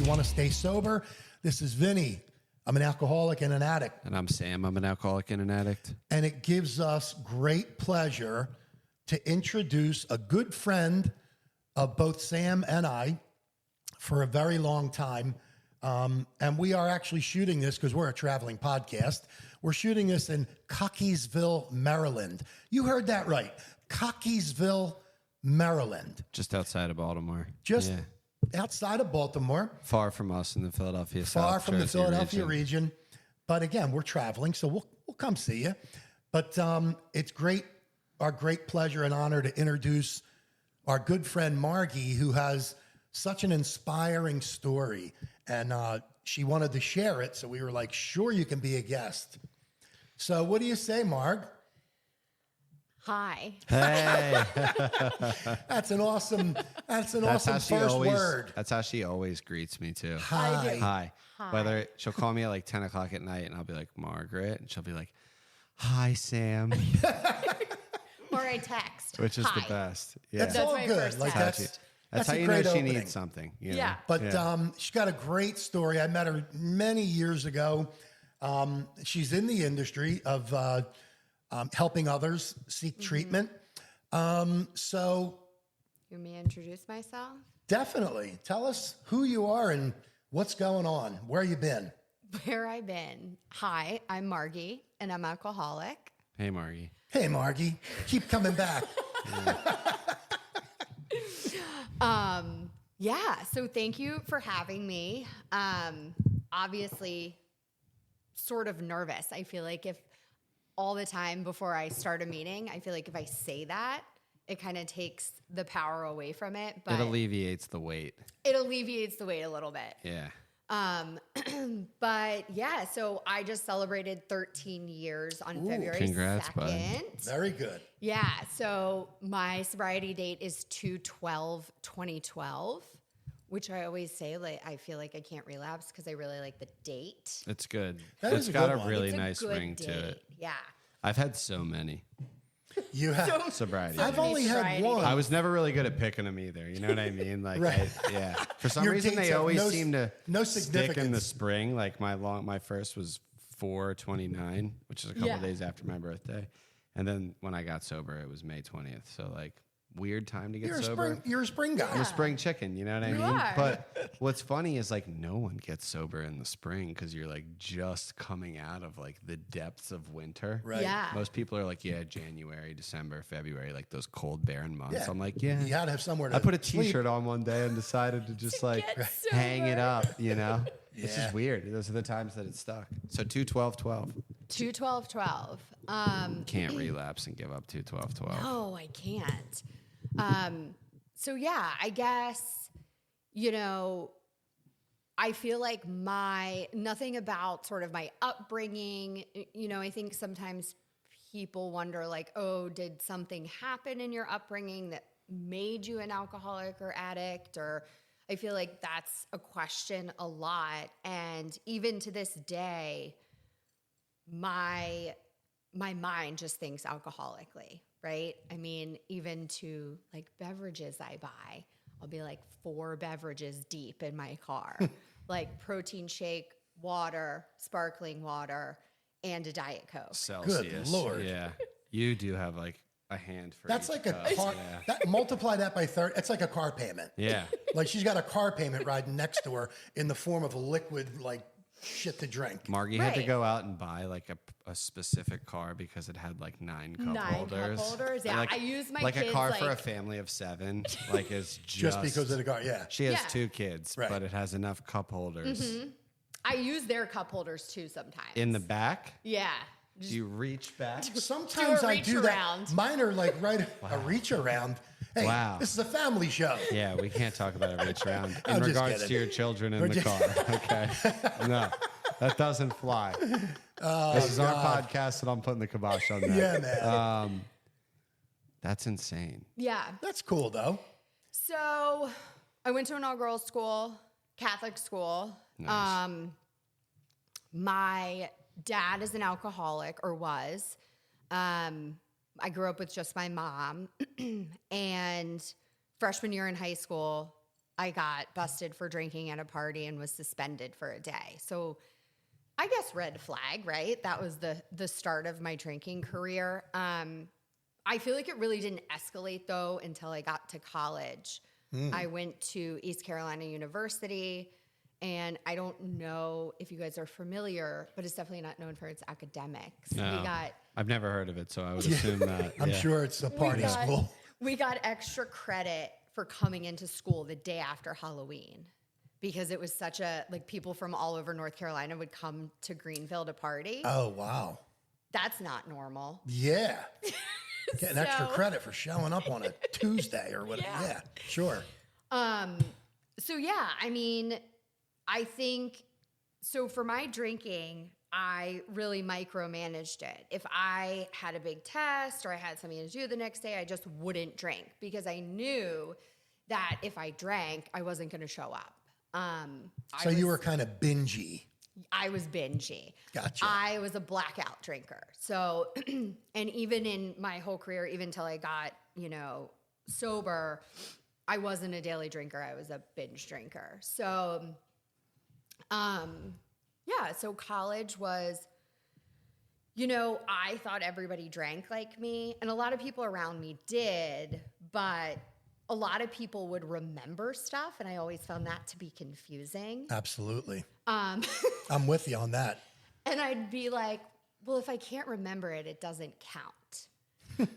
You want to stay sober? This is Vinny. I'm an alcoholic and an addict. And I'm Sam. I'm an alcoholic and an addict. And it gives us great pleasure to introduce a good friend of both Sam and I for a very long time. And we are actually shooting this because we're a traveling podcast. We're shooting this in Cockeysville, Maryland. You heard that right. Cockeysville, Maryland. Just outside of Baltimore. Just outside of Baltimore. Far from us in the Philadelphia Far South from the Jersey Philadelphia region. But again, we're traveling, so we'll come see you. But it's great, our great pleasure and honor to introduce our good friend Margie, who has such an inspiring story. And she wanted to share it, so we were like, sure, you can be a guest. So what do you say, Marg? Hi. Hey. That's an awesome first word. That's how she always greets me too. Hi. Hi. Whether she'll call me at like 10 o'clock at night and I'll be like, Margaret. And she'll be like, hi, Sam. Or I text. Which is Hi. the best. Yeah. That's all my good. first Like text. That's how a you know great she opening. needs something. You know? Yeah. But she's got a great story. I met her many years ago. She's in the industry of helping others seek treatment. So You want me to introduce myself? definitely tell us who you are and what's going on. Where you been? Where I been? Hi, I'm Margie, and I'm alcoholic. Hey, Margie. Hey, Margie, keep coming back. So thank you for having me. Obviously, sort of nervous. I feel like if all the time before I start a meeting, I feel like if I say that, it kind of takes the power away from it. But It alleviates the weight. it alleviates the weight a little bit. Yeah. But yeah, so I just celebrated 13 years on February congrats, 2nd. bud. Very good. Yeah, so my sobriety date is 2/12/2012, which I always say, like, I feel like I can't relapse because I really like the date. It's good. That It's is a got good a one. really It's a nice good ring to date. it. Yeah. I've had so many You have. sobriety. I've days. only had sobriety one. I was never really good at picking them either. You know what I mean? Like, Right. For some Your reason, dates they have always no- seem to no stick in significance. the spring. Like my first was 4/29, which is a couple Yeah. days after my birthday, and then when I got sober, it was May 20th. So like weird time to get sober. You're a spring guy. I'm a spring chicken, you know what I You mean? are. But what's funny is like no one gets sober in the spring because you're like just coming out of like the depths of winter. Right. Yeah. Most people are like, yeah, January, December, February, like those cold, barren months. Yeah. I'm like, yeah. You had to have somewhere to I put a sleep. T-shirt on one day and decided to just like get hang it sober. up, you know? It's Yeah. just weird. Those are the times that it stuck. So 2/12/12. 2/12/12. Can't relapse and give up 2/12/12. No, I can't. So yeah, I guess, I feel like nothing about sort of my upbringing, I think sometimes people wonder like, oh, did something happen in your upbringing that made you an alcoholic or addict? Or I feel like that's a question a lot. And even to this day, my mind just thinks alcoholically, right? I mean, even to like beverages I buy, I'll be like 4 beverages deep in my car, like protein shake, water, sparkling water, and a Diet Coke. Celsius. Lord. Yeah. You do have like a hand for That's each like a cup. car. Yeah. Multiply that by 30. It's like a car payment. Yeah. Like she's got a car payment riding next to her in the form of a liquid, like shit to drink. Margie had to Right. go out and buy like a specific car because it had like 9 cup 9 cup holders. holders, And, yeah. like, I use my like a kids, car for a like- family of 7. Like is Just because of the car. Yeah. she has Yeah. 2 kids, Right. but it has enough cup holders I use their cup holders too sometimes. in the back. Yeah. Do you reach back? Sometimes Do a I reach do around. that. Mine are like a reach around. Hey, Wow. this is a family show. Yeah, we can't talk about a reach around in I'm just regards kidding. to your children in We're the just- car. Okay, no, that doesn't fly. This is our podcast, and I'm putting the kibosh on that. Yeah, man. That's insane. Yeah. That's cool though. So I went to an all-girls school, Catholic school. Nice. My dad is an alcoholic, or was. I grew up with just my mom. And freshman year in high school, I got busted for drinking at a party and was suspended for a day. So I guess red flag, right? That was the start of my drinking career. I feel like it really didn't escalate though until I got to college. I went to East Carolina University, and I don't know if you guys are familiar, but it's definitely not known for its academics. No, I've never heard of it, so I would assume that. I'm sure it's a party school. We got extra credit for coming into school the day after Halloween because it was such a, like, people from all over North Carolina would come to Greenville to party. Oh, wow. That's not normal. Yeah. Getting extra credit for showing up on a Tuesday or whatever. Yeah, sure. So yeah, I mean, I think, so for my drinking, I really micromanaged it. If I had a big test or I had something to do the next day, I just wouldn't drink because I knew that if I drank, I wasn't going to show up. So you were kind of bingy. I was bingy. Gotcha. I was a blackout drinker. So, and even in my whole career, even till I got, sober, I wasn't a daily drinker. I was a binge drinker. So, so college was, I thought everybody drank like me, and a lot of people around me did, but a lot of people would remember stuff, and I always found that to be confusing. Absolutely. I'm with you on that. And I'd be like, well, if I can't remember it, it doesn't count.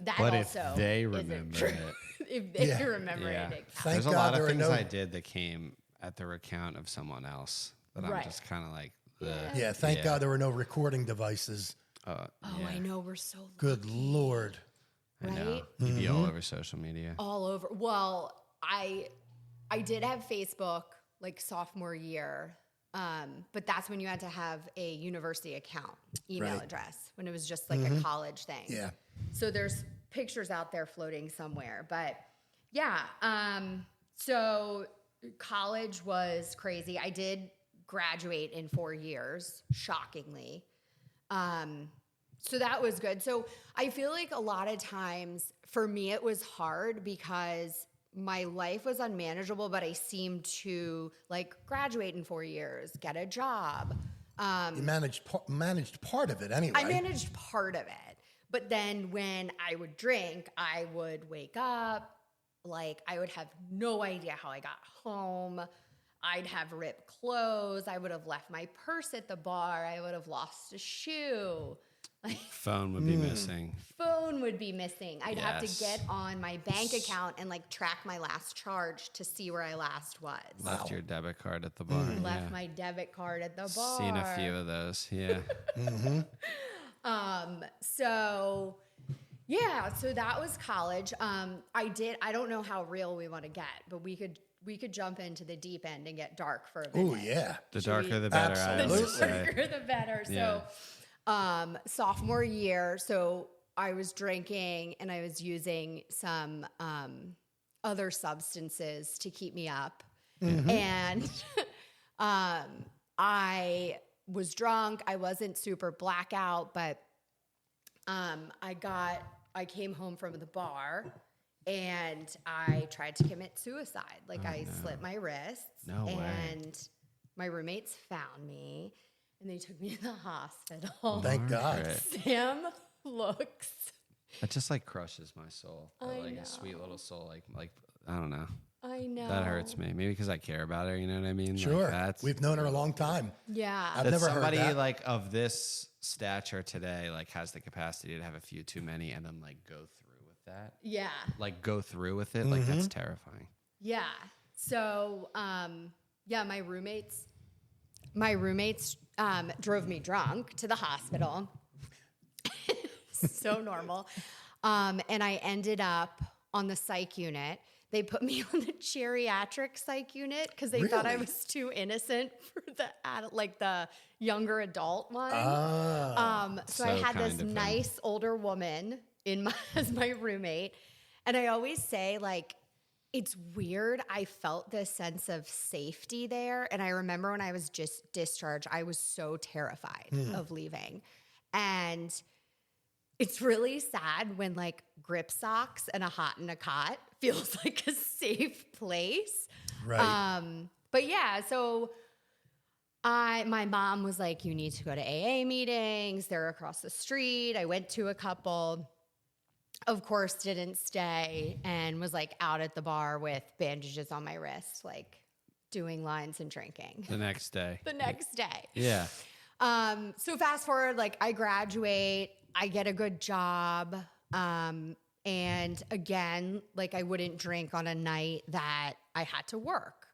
That But also if they isn't remember true. it. If they remember it, it counts. Thank There's a God lot there of are things no- I did that came at the recount of someone else that I'm Right. just kind of like, Yeah, thank God there were no recording devices. I know, we're so Good Lord. I know. right? You'd be all over social media. All over. Well, I did have Facebook like sophomore year, but that's when you had to have a university account email Right. address, when it was just like a college thing. Yeah. So there's pictures out there floating somewhere, but yeah. So college was crazy. I did graduate in 4 years, shockingly. So that was good. So I feel like a lot of times for me, it was hard because my life was unmanageable, but I seemed to like graduate in 4 years, get a job. You managed part of it anyway. I managed part of it. But then when I would drink, I would wake up, like I would have no idea how I got home. I'd have ripped clothes. I would have left my purse at the bar. I would have lost a shoe. Like, Phone would be missing. phone would be missing. I'd have to Yes. get on my bank account and like track my last charge to see where I last was. Left your debit card at the bar. Left yeah. my debit card at the bar. Seen a few of those. Yeah. So yeah, so that was college. I don't know how real we want to get, but we could jump into the deep end and get dark for a minute. Oh, yeah. The darker the better, I Absolutely. always The say. darker the better. Yeah. So sophomore year, so I was drinking and I was using some other substances to keep me up. And I was drunk. I wasn't super blackout, but I came home from the bar and I tried to commit suicide. Like I slit my wrists. No way. And my roommates found me and they took me to the hospital. Thank God. Margaret. Sam looks. That just like crushes my soul. I Like know. a sweet little soul. Like I don't know. I know. That hurts me. Maybe because I care about her. You know what I mean? Sure. Like that's We've known her a long time. Yeah. I've that never heard somebody that. like of this stature today like has the capacity to have a few too many and then like go through with that. Yeah. Like go through with it. Like that's terrifying. Yeah. So, my roommates drove me drunk to the hospital. So normal. And I ended up on the psych unit. They put me on the geriatric psych unit because they thought I Really? was too innocent for the younger adult one. So I So had this kind of them. nice older woman as my roommate. And I always say, like, it's weird. I felt this sense of safety there. And I remember when I was just discharged, I was so terrified of leaving. And it's really sad when like grip socks and a hot in a cot feels like a safe place. Right. But yeah, so my mom was like, you need to go to AA meetings. They're across the street. I went to a couple. Of course, didn't stay and was like out at the bar with bandages on my wrist, like doing lines and drinking. The next day. The next day. Yeah. So fast forward, like I graduate, I get a good job. And again, like I wouldn't drink on a night that I had to work.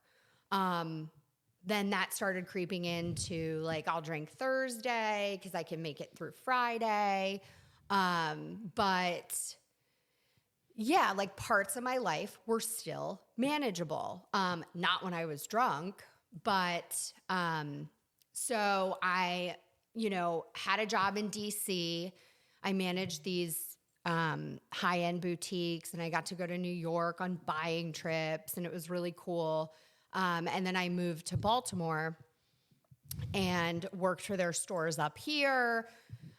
Then that started creeping into like, I'll drink Thursday because I can make it through Friday. But yeah, like parts of my life were still manageable. Not when I was drunk, but, so I, had a job in DC. I managed these, high-end boutiques, and I got to go to New York on buying trips, and it was really cool. And then I moved to Baltimore and worked for their stores up here.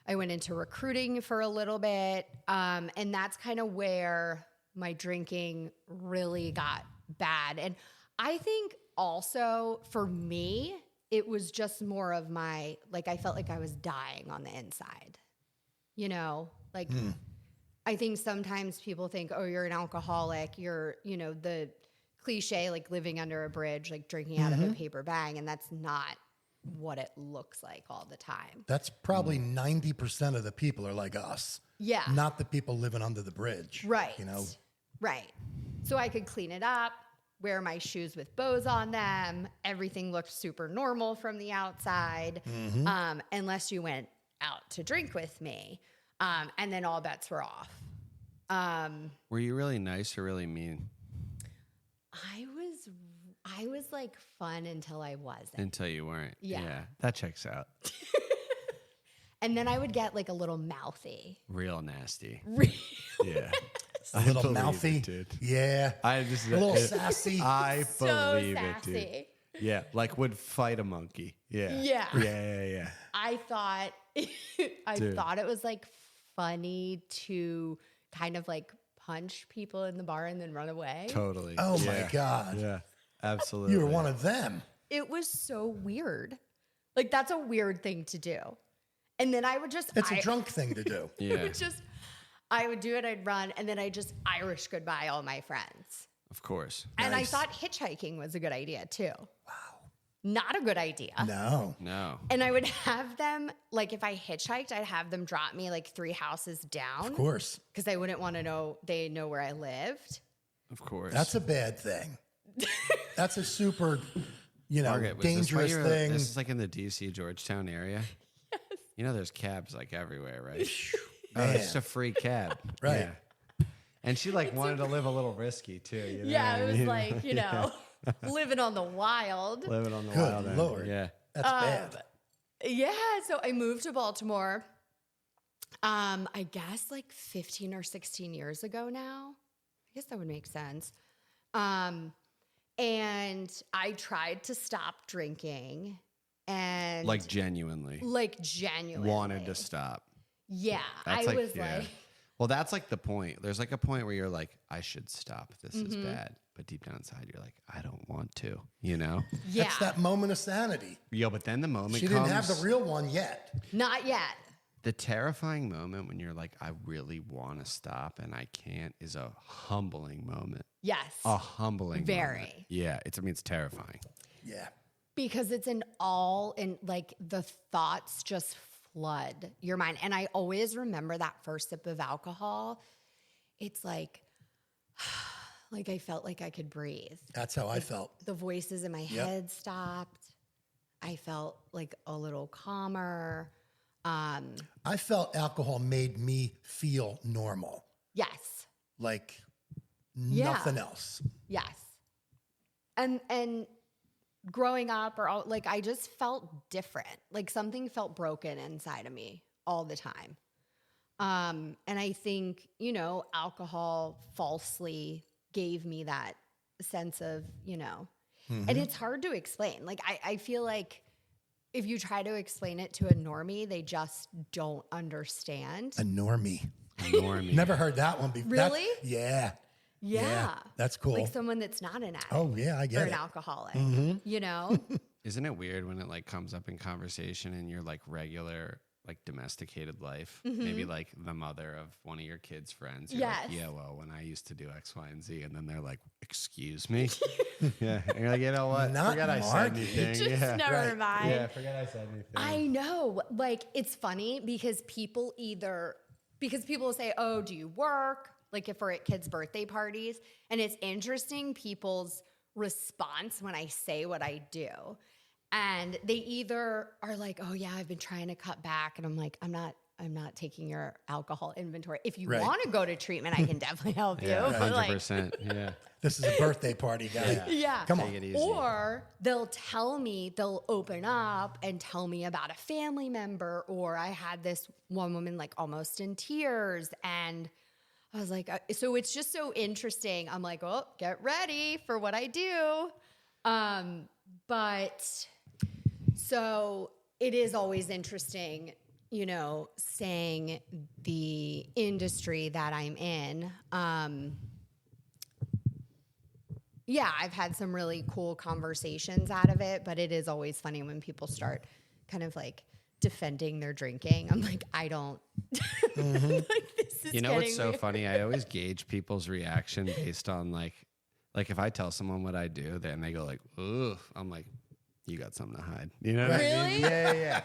I went into recruiting for a little bit. And that's kind of where my drinking really got bad. And I think also for me, it was just more of I felt like I was dying on the inside. I think sometimes people think, oh, you're an alcoholic. You're, the cliche, like living under a bridge, like drinking out of a paper bag. And that's not what it looks like all the time. That's probably 90% of the people are like us. Yeah. Not the people living under the bridge. Right. Right. So I could clean it up, wear my shoes with bows on them. Everything looked super normal from the outside, unless you went out to drink with me. And then all bets were off. Were you really nice or really mean? I was like fun until I wasn't. Until you weren't. Yeah. That checks out. And then I would get like a little mouthy. Real nasty. Real. Yeah. A little believe mouthy. it, dude. Yeah. I just A little sassy. I So believe sassy. it, dude. Yeah, like would fight a monkey. Yeah. Yeah. Yeah. I thought Dude. thought it was like funny to kind of like punch people in the bar and then run away. Totally. Oh Yeah. my God. Yeah. Absolutely. You were one of them. It was so weird. Like that's a weird thing to do. And then I would just It's a drunk thing to do. Yeah. I would do it, I'd run, and then I just Irish goodbye all my friends. Of course. And I Nice. thought hitchhiking was a good idea too. Wow. Not a good idea. No. No. And I would have them, like if I hitchhiked, I'd have them drop me like 3 houses down. Of course. Because they wouldn't want to know, they know where I lived. Of course. That's a bad thing. That's a super, Margaret, was dangerous thing. This is like in the DC Georgetown area. Yes. There's cabs like everywhere, right? It's just a free cab. Right. Yeah. And she like wanted to live a little risky too. You know Yeah, what I it was mean? like, living on the wild. Living on the Good wild end. Lord. Yeah. That's bad. Yeah, so I moved to Baltimore, I guess like 15 or 16 years ago now. I guess that would make sense. And I tried to stop drinking and Like genuinely. Wanted to stop. Yeah, That's I was like, well, that's like the point. There's like a point where you're like, I should stop. This is bad. But deep down inside, you're like, I don't want to, yeah, That's that moment of sanity. Yo, but then the moment She comes. didn't have the real one yet. not yet. The terrifying moment when you're like, I really want to stop and I can't is a humbling moment. Yes, A humbling Very. moment. Yeah, it's terrifying. Yeah. because it's like the thoughts just flood your mind. And I always remember that first sip of alcohol. It's like, like I felt like I could breathe. That's how I felt. The voices in my head stopped. I felt like a little calmer. I felt alcohol made me feel normal, Yes. like Yeah. nothing else. Yes. And growing up like I just felt different. Like something felt broken inside of me all the time. And I think, alcohol falsely gave me that sense of, and it's hard to explain. Like I feel like if you try to explain it to a normie, they just don't understand. A normie. Normie. Never heard that one before. Really? Yeah. Yeah. That's cool. Like someone that's not an addict. Oh, yeah, I or get an it. alcoholic, you know? Isn't it weird when it like comes up in conversation in your like regular, like domesticated life? Maybe like the mother of one of your kids' friends. You're like, yeah, well, when I used to do X, Y, and Z, and then they're like, excuse me? Yeah. And you're like, you know what? Not Forget I said Margie. anything. Just never mind. Yeah, forget I said anything. I know. Like, it's funny because people will say, oh, do you work? Like if we're at kids' birthday parties. And it's interesting people's response when I say what I do. And they either are like, oh yeah, I've been trying to cut back. And I'm like, I'm not taking your alcohol inventory. If you want to go to treatment, I can definitely help you. Yeah, But, 100%. Yeah. This is a birthday party, guy. yeah. Come Take on. it easy. Or they'll open up and tell me about a family member. Or I had this one woman like almost in tears. And I was like, so it's just so interesting. I'm like, oh, get ready for what I do. But so it is always interesting, you know, saying the industry that I'm in. Yeah, I've had some really cool conversations out of it, but it is always funny when people start kind of like defending their drinking. I'm like, I don't. Like, this is You know what's getting so weird. funny? I always gauge people's reaction based on like if I tell someone what I do, then they go like, "Ooh," I'm like, "You got something to hide." You know what I Really? mean? Yeah.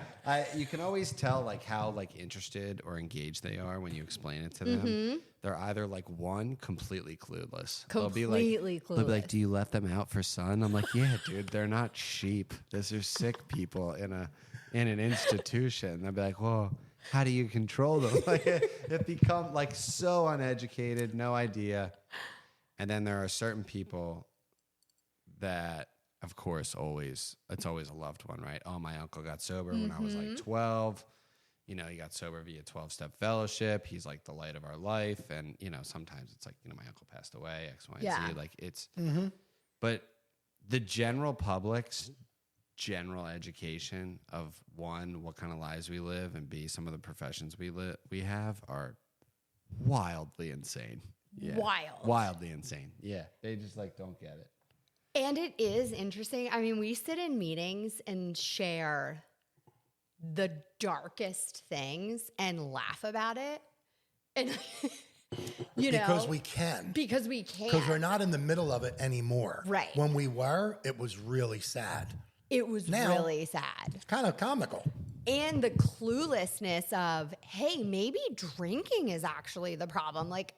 You can always tell like how like interested or engaged they are when you explain it to them. They're either like one completely clueless. Completely They'll be like, clueless. "Do you let them out for sun?" I'm like, "Yeah, dude. They're not sheep. These are sick people in an institution." They'll be like, "Whoa." How do you control them? Like it become like so uneducated, no idea. And then there are certain people that, of course, it's always a loved one, right? Oh, my uncle got sober when I was like 12. You know, he got sober via 12-step fellowship. He's like the light of our life. And, you know, sometimes it's like, you know, my uncle passed away, X, Y, and Z. Like it's, but the general public's general education of one, what kind of lives we live, and B, some of the professions we have are wildly insane. Yeah. Wildly insane. Yeah. They just like don't get it. And it is interesting. I mean, we sit in meetings and share the darkest things and laugh about it. And, you know. Because we can. Because we can. Because we're not in the middle of it anymore. Right. When we were, it was really sad. It was Now- really sad. It's kind of comical. And the cluelessness of, hey, maybe drinking is actually the problem. Like,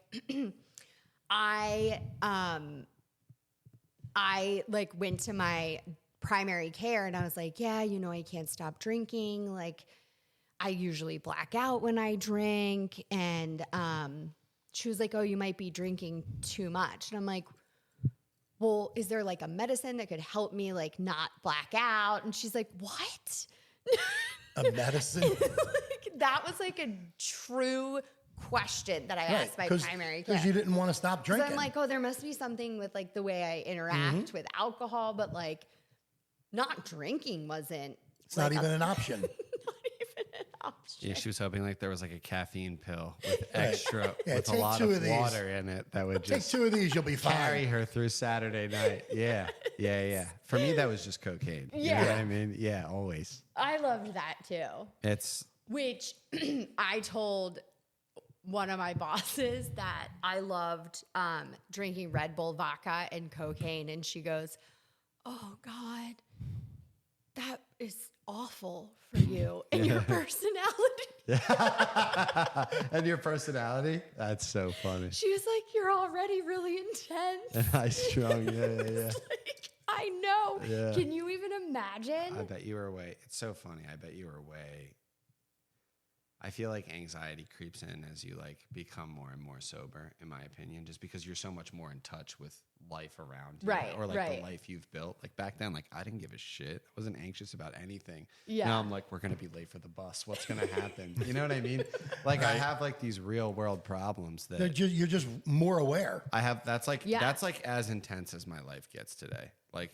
I like went to my primary care and I was like, yeah, you know, I can't stop drinking. Like, I usually black out when I drink. And she was like, oh, you might be drinking too much. And I'm like, well, is there like a medicine that could help me like not black out? And she's like, what? A medicine. Like, that was like a true question that I asked my primary care. Because you didn't want to stop So drinking. I'm like, oh, there must be something with like the way I interact with alcohol, but like not drinking wasn't. it's not even an option. Not even an option. Yeah, she was hoping like there was like a caffeine pill with extra, Yeah, with a take lot 2 of of these. water in it that would Take just 2 of these, you'll be carry fine. her through Saturday night. Yeah. For me, that was just cocaine. You know Yeah. what I mean? Yeah, always. I loved that too. It's Which I told one of my bosses that I loved drinking Red Bull vodka and cocaine. And she goes, oh God, that is awful for you and your personality. and your personality. That's so funny. She was like, you're already really intense. And I strong. Yeah. Like, I know. Yeah. Can you even imagine? I bet you were way. It's so funny. I bet you were way. I feel like anxiety creeps in as you like become more and more sober, in my opinion, just because you're so much more in touch with life around you, Right, or like right. the life you've built. Like back then, like I didn't give a shit. I wasn't anxious about anything. Yeah. Now I'm like, we're gonna be late for the bus. What's gonna happen? You know what I mean? Like I have like these real world problems that You're just more aware. I have. That's like Yeah. that's like as intense as my life gets today. Like,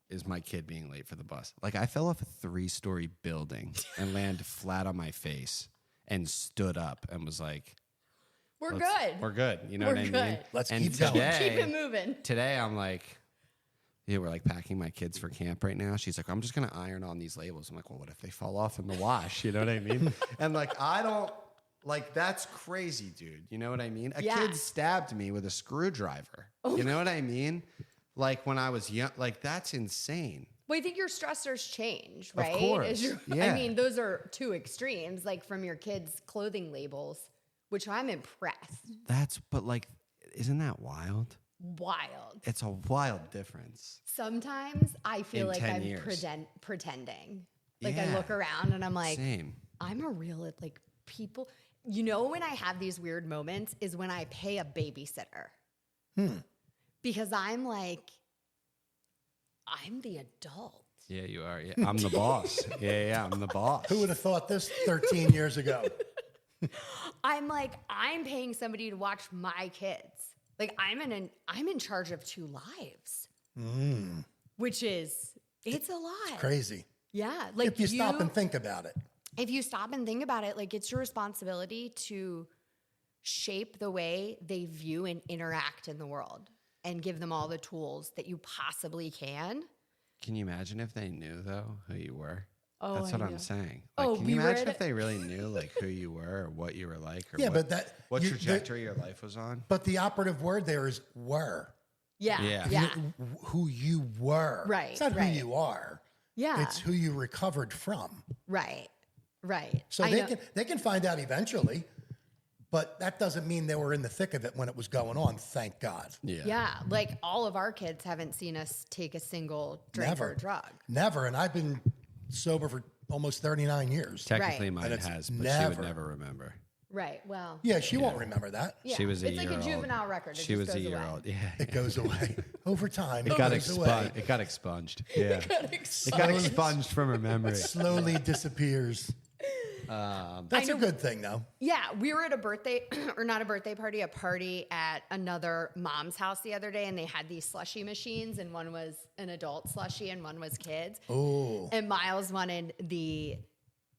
is my kid being late for the bus? Like I fell off a 3-story building and landed flat on my face and stood up and was like, We're good. We're good. You know We're what I mean? good. Let's And keep going. today- Keep it moving. Today I'm like, yeah, we're like packing my kids for camp right now. She's like, I'm just gonna iron on these labels. I'm like, well, what if they fall off in the wash? You know what I mean? And like, I don't like that's crazy, dude. You know what I mean? A Yeah. kid stabbed me with a screwdriver. You know what I mean? Like when I was young, like that's insane. Well, I think your stressors change, right? course. I Yeah. mean, those are two extremes, like from your kids' clothing labels, which I'm impressed. But like, isn't that wild? Wild. It's a wild difference. Sometimes I feel In like 10 I'm years. pretending. Like I Yeah. look around and I'm like, Same. I'm a real, like people, you know, when I have these weird moments is when I pay a babysitter. Because I'm like, I'm the adult. Yeah, you are. Yeah, I'm the boss. Yeah, I'm the boss. Who would have thought this 13 years ago? I'm like, I'm paying somebody to watch my kids. Like I'm in charge of 2 lives. Which is, it's a lot. Crazy. Yeah. Like If you stop and think about it. If you stop and think about it, like it's your responsibility to shape the way they view and interact in the world and give them all the tools that you possibly can. Can you imagine if they knew though who you were? Oh, That's I what I'm know. saying. Oh, Like, can we you were imagine at if they really knew like who you were or what you were like or Yeah, what, but that what you- trajectory your life was on? But the operative word there is were. Yeah. Yeah. Yeah. Who you were. Right, It's not right. who you are. Yeah. It's who you recovered from. Right. Right. So they can find out eventually, but that doesn't mean they were in the thick of it when it was going on. Thank God. Yeah. Like all of our kids haven't seen us take a single drink Never. or drug. Never. And I've been sober for almost 39 years. Technically Right. mine And it's has, but she never- would never remember. Right. Well, Yeah, she won't remember that. yeah. She was a it's year like a old. juvenile record. It She just was a goes year away. old. Yeah. It goes away over time. It got goes away. expunged. It got expunged. Yeah. It got Excited. expunged from her memory. Slowly disappears. That's a good thing, though. Yeah, we were at a birthday, or not a birthday party, a party at another mom's house the other day, and they had these slushy machines, and one was an adult slushy and one was kids. Oh, And Miles wanted the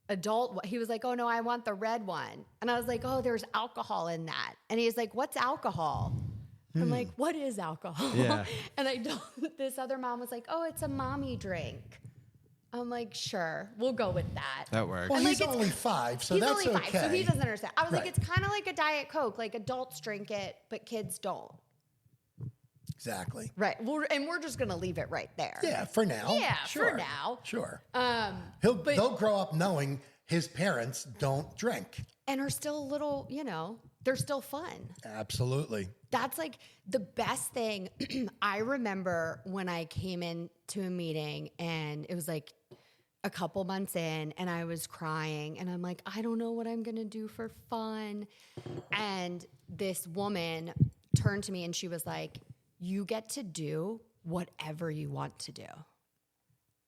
adult one. He was like, oh no, I want the red one. And I was like, oh, there's alcohol in that. And he's like, what's alcohol? I'm like, what is alcohol? Yeah. And I told this other mom was like, oh, it's a mommy drink. I'm like, sure, we'll go with that. That works. well, And, he's like, it's- only 5, so He's that's only 5, okay. so he doesn't understand. I was like, Right. it's kind of like a Diet Coke. Like adults drink it, but kids don't. Exactly. Right. And we're just going to leave it right there. Yeah, for now. Yeah, sure. for now. Sure. But- They'll grow up knowing his parents don't drink. And are still a little, they're still fun. Absolutely. That's like the best thing. I remember when I came into a meeting and it was like a couple months in and I was crying and I'm like, I don't know what I'm going to do for fun. And this woman turned to me and she was like, you get to do whatever you want to do.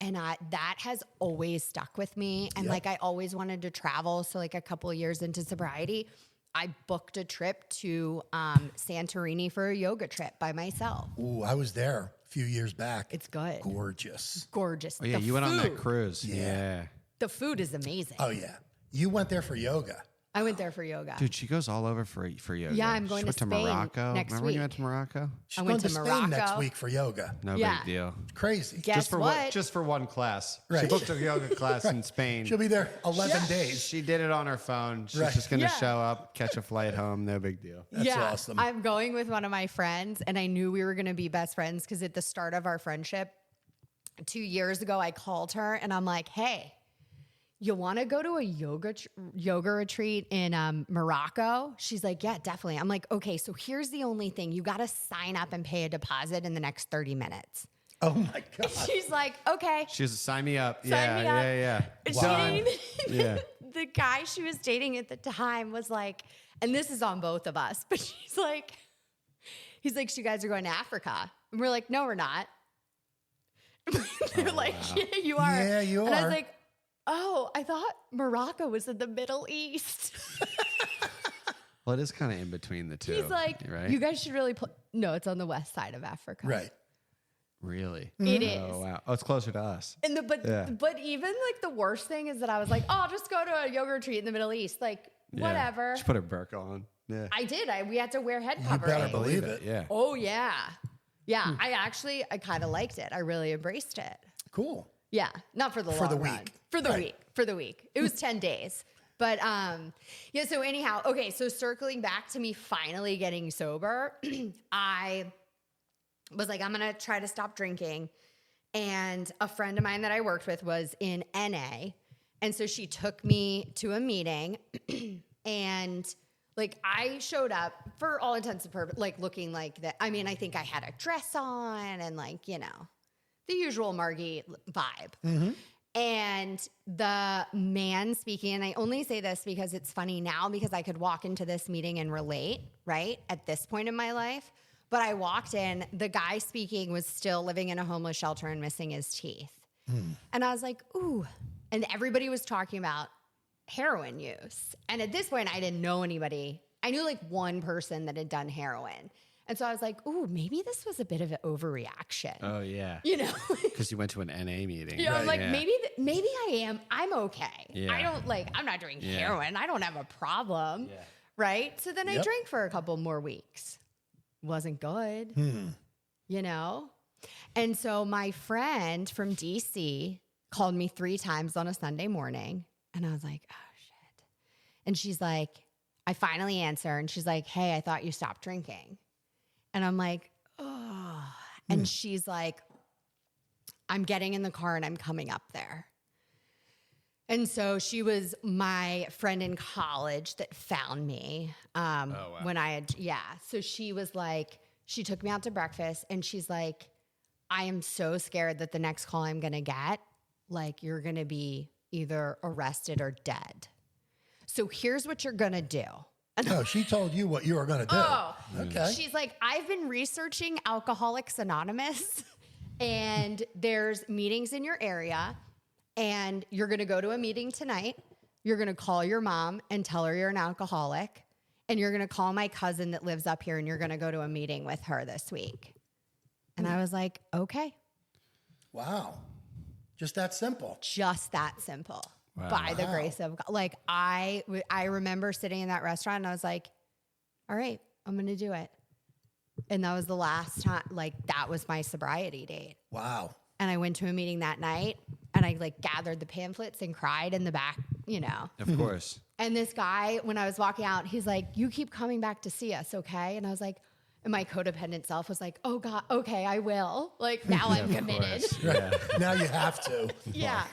And that has always stuck with me. And Yep. like, I always wanted to travel. So like a couple of years into sobriety, I booked a trip to Santorini for a yoga trip by myself. Ooh, I was there a few years back. It's good. Gorgeous. Gorgeous. Oh yeah, The you went on that food- cruise. Yeah. The food is amazing. Oh, yeah. You went there for yoga. I went there for yoga. Dude, she goes all over for yoga. Yeah, I'm She going went to Spain Morocco. next Remember when you week. went to Morocco? She's I going went to to Spain next Morocco. week for yoga. No Yeah. big deal. Crazy. Guess Just for what? just for one class. She Right. booked a yoga class in Spain. She'll be there 11 days. She did it on her phone. She's Right. just gonna Yeah. show up, catch a flight home. No big deal. That's awesome. I'm going with one of my friends, and I knew we were going to be best friends because at the start of our friendship 2 years ago, I called her and I'm like, hey, you want to go to a yoga retreat in Morocco? She's like, yeah, definitely. I'm like, okay, so here's the only thing. You got to sign up and pay a deposit in the next 30 minutes. Oh, my God. She's like, okay. She was sign me up. Sign me up. Yeah. She Wow. didn't even- Yeah. The guy she was dating at the time was like, and this is on both of us, but he's like, so you guys are going to Africa. And we're like, no, we're not. They're like, yeah, you are. Yeah, you And I are. was like, oh, I thought Morocco was in the Middle East. Well, it is kind of in between the two. He's like, right? you guys should really no, it's on the west side of Africa. Right. Really? It is. Oh wow. Oh, it's closer to us. And Yeah. but even like the worst thing is that I was like, oh, I'll just go to a yoga retreat in the Middle East. Like, Yeah. whatever. She put her burqa on. Yeah. I did. We had to wear head You covering. better believe it. Yeah. Oh yeah. Yeah. I kind of liked it. I really embraced it. Cool. Yeah. Not for the For the long run. week. For the Right. week. For the week. It was 10 days. But yeah, so anyhow, okay, so circling back to me finally getting sober, I was like, I'm gonna try to stop drinking. And a friend of mine that I worked with was in NA. And so she took me to a meeting and like I showed up for all intents and purposes, like looking like that. I mean, I think I had a dress on and like, you know, the usual Margie vibe. Mm-hmm. And the man speaking, and I only say this because it's funny now because I could walk into this meeting and relate, right? At this point in my life. But I walked in, the guy speaking was still living in a homeless shelter and missing his teeth. And I was like, ooh. And everybody was talking about heroin use. And at this point, I didn't know anybody. I knew like one person that had done heroin. And so I was like, ooh, maybe this was a bit of an overreaction. Oh, yeah. You know? Because you went to an NA meeting. Yeah, I'm like, Yeah. maybe I'm okay. Yeah. I'm not doing Yeah. heroin. I don't have a problem. Yeah. Right? So then I Yep. drank for a couple more weeks. Wasn't good. You know? And so my friend from DC called me 3 times on a Sunday morning. And I was like, oh, shit. And she's like, I finally answer. And she's like, hey, I thought you stopped drinking. And I'm like, oh. And she's like, I'm getting in the car and I'm coming up there. And so she was my friend in college that found me when I had, So she was like, she took me out to breakfast and she's like, I am so scared that the next call I'm going to get, like, you're going to be either arrested or dead. So here's what you're going to do. Oh, she told you what you were going to do. Oh, Okay. She's like, I've been researching Alcoholics Anonymous, and there's meetings in your area, and you're going to go to a meeting tonight. You're going to call your mom and tell her you're an alcoholic, and you're going to call my cousin that lives up here, and you're going to go to a meeting with her this week. And I was like, okay, Wow. Just that simple. just that simple. Wow. By the grace of God. Like I remember sitting in that restaurant and I was like, all right, I'm going to do it. And that was the last time, like that was my sobriety date. Wow. And I went to a meeting that night and I like gathered the pamphlets and cried in the back, you know. Of course. And this guy, when I was walking out, he's like, you keep coming back to see us, okay? And I was like, and my codependent self was like, oh God, okay, I will. Like now I'm committed. Yeah. Now you have to. Yeah.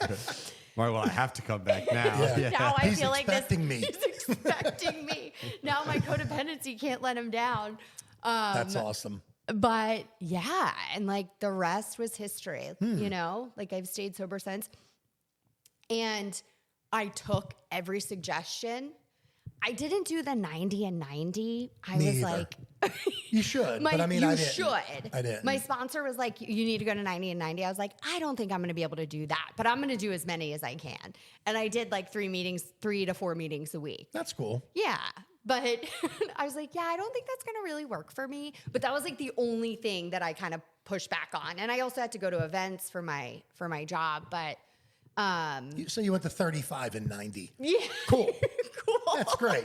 Why will I have to come back now? Yeah. Now I He's feel like this. expecting me. He's expecting me. Now my codependency can't let him down. That's awesome. But yeah, and like the rest was history, you know, like I've stayed sober since. And I took every suggestion. I didn't do the 90 and 90. I Me was either. like, You should, but I mean, you I didn't. should. I didn't. My sponsor was like, you need to go to 90 and 90. I was like, I don't think I'm going to be able to do that, but I'm going to do as many as I can. And I did like 3 to 4 meetings a week. That's cool. Yeah. But I was like, yeah, I don't think that's going to really work for me. But that was like the only thing that I kind of pushed back on. And I also had to go to events for my job. But So you went to 35 and 90. yeah, Cool. cool. That's great.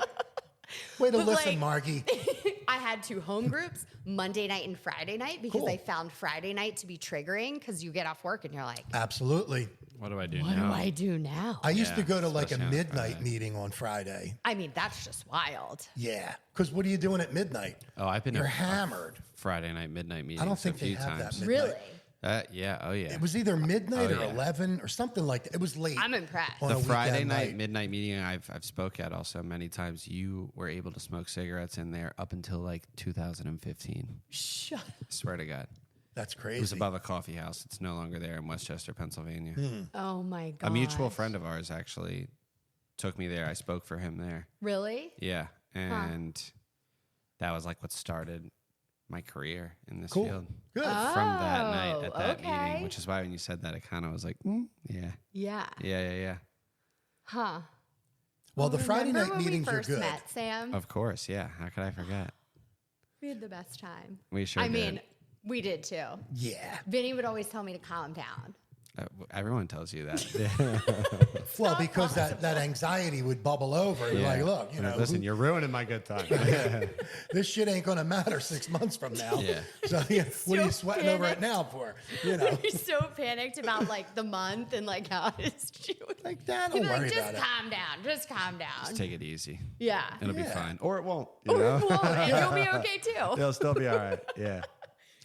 Way to But, listen, like, Margie. I had 2 home groups, Monday night and Friday night, because Cool. I found Friday night to be triggering because you get off work and you're like, Absolutely. What do I do what now? do I do now? I used to Yeah, go to like a especially on midnight Friday. meeting on Friday. I mean, that's just wild. Yeah. Because what are you doing at midnight? Oh, I've been You're to hammered. Friday night, midnight meetings I don't think a they few have that times. midnight. Really? Yeah. Oh, yeah. It was either midnight Oh, or yeah. 11 or something like that. It was late. I'm impressed. on The a Friday weekend night, midnight meeting I've spoke at also many times. You were able to smoke cigarettes in there up until like 2015. Shut. I swear to God. That's crazy. It was above a coffee house. It's no longer there in Westchester, Pennsylvania. Oh my God. A mutual friend of ours actually took me there. I spoke for him there. Really? Yeah. And that was like what started my career in this Cool. field. Good. From that night at that okay. meeting, which is why when you said that, it kind of was like, yeah. Yeah. Huh. Well, the Friday Remember night when meetings we are first good. met, Sam? Of course, yeah. How could I forget? We had the best time. We sure I did. mean, we did too. Yeah. Vinny would always tell me to calm down. Everyone tells you that. Well, because that anxiety would bubble over. You're like, look, listen, you're ruining my good time. this shit ain't going to matter 6 months from now. Yeah. So what are you sweating over it now for? You're so panicked about like the month and like how it's doing. Like that, don't worry about it. Just calm down. Just take it easy. Yeah. It'll be fine. Or it won't. Or it won't, and you'll be okay too. It'll still be all right. Yeah.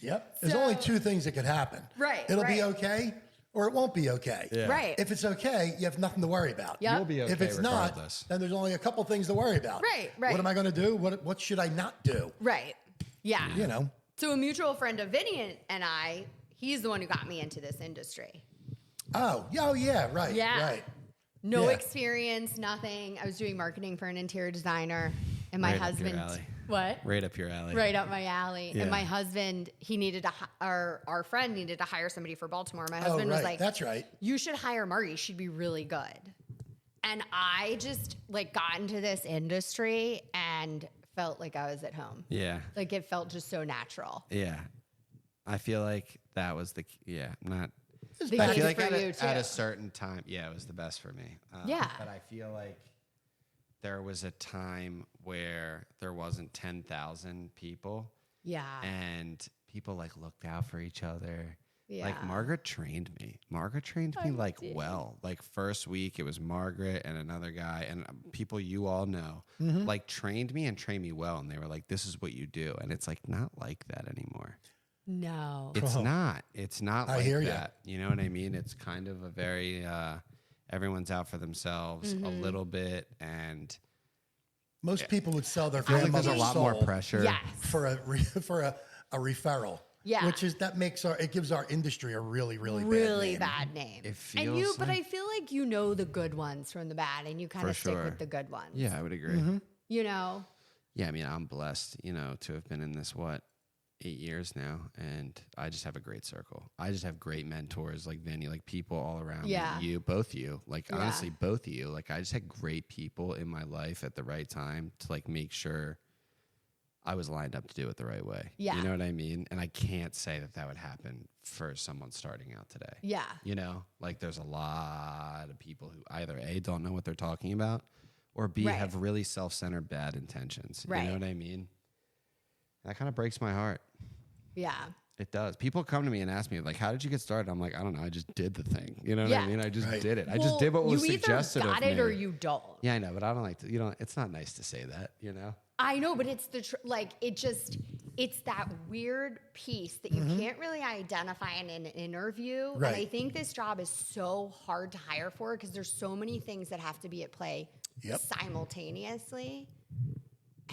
Yep. There's only two things that could happen. Right. It'll be okay or it won't be okay. Yeah. Right. If it's okay, you have nothing to worry about. Yep. You'll be okay If it's regardless. not, then there's only a couple things to worry about. Right. What am I going to do? What should I not do? Right. Yeah. So a mutual friend of Vinny and I, he's the one who got me into this industry. Oh, yeah, right. Yeah. Right. No Yeah. experience, nothing. I was doing marketing for an interior designer, and my Right up your husband. alley. What? Right up your alley. Right up my alley. Yeah. And my husband, he needed to, our friend needed to hire somebody for Baltimore. My husband was like, That's right. you should hire Margie. She'd be really good. And I just like got into this industry and felt like I was at home. Yeah. Like it felt just so natural. Yeah. I feel like that was not. The I case feel like for you, at a too. certain time, it was the best for me. Yeah. But I feel like there was a time where there wasn't 10,000 people Yeah. and people like looked out for each other. Yeah. Like Margaret trained me. Well. Like first week it was Margaret and another guy and people you all know like trained me well. And they were like, this is what you do. And it's like not like that anymore. No. It's not. It's not I like hear ya. that. You know what I mean? It's kind of a very everyone's out for themselves a little bit, and Most people would sell their I feel like there's grandmother's a lot more soul pressure. Yes. for a referral. Yeah. Which is it gives our industry a really Really bad name. bad name. It and feels but like- I feel like you know the good ones from the bad, and you kind For of stick sure. with the good ones. Yeah, I would agree. You know. Yeah, I mean, I'm blessed, to have been in this 8 years now, and I just have a great circle. I just have great mentors like Vinny, like people all around Yeah. me. You, both you, like Yeah. honestly, both of you. Like I just had great people in my life at the right time to like make sure I was lined up to do it the right way. Yeah. You know what I mean? And I can't say that would happen for someone starting out today. Yeah. Like there's a lot of people who either A, don't know what they're talking about, or B, Right. have really self-centered bad intentions. Right. You know what I mean? That kind of breaks my heart. Yeah. It does. People come to me and ask me, like, how did you get started? I'm like, I don't know. I just did the thing. You know what Yeah. I mean? I just Right. did it. I just did what was you suggested either got of it me. or you don't. Yeah, I know, but I don't like to, it's not nice to say that, I know, but it's it's that weird piece that you can't really identify in an interview. Right. And I think this job is so hard to hire for because there's so many things that have to be at play Yep. simultaneously.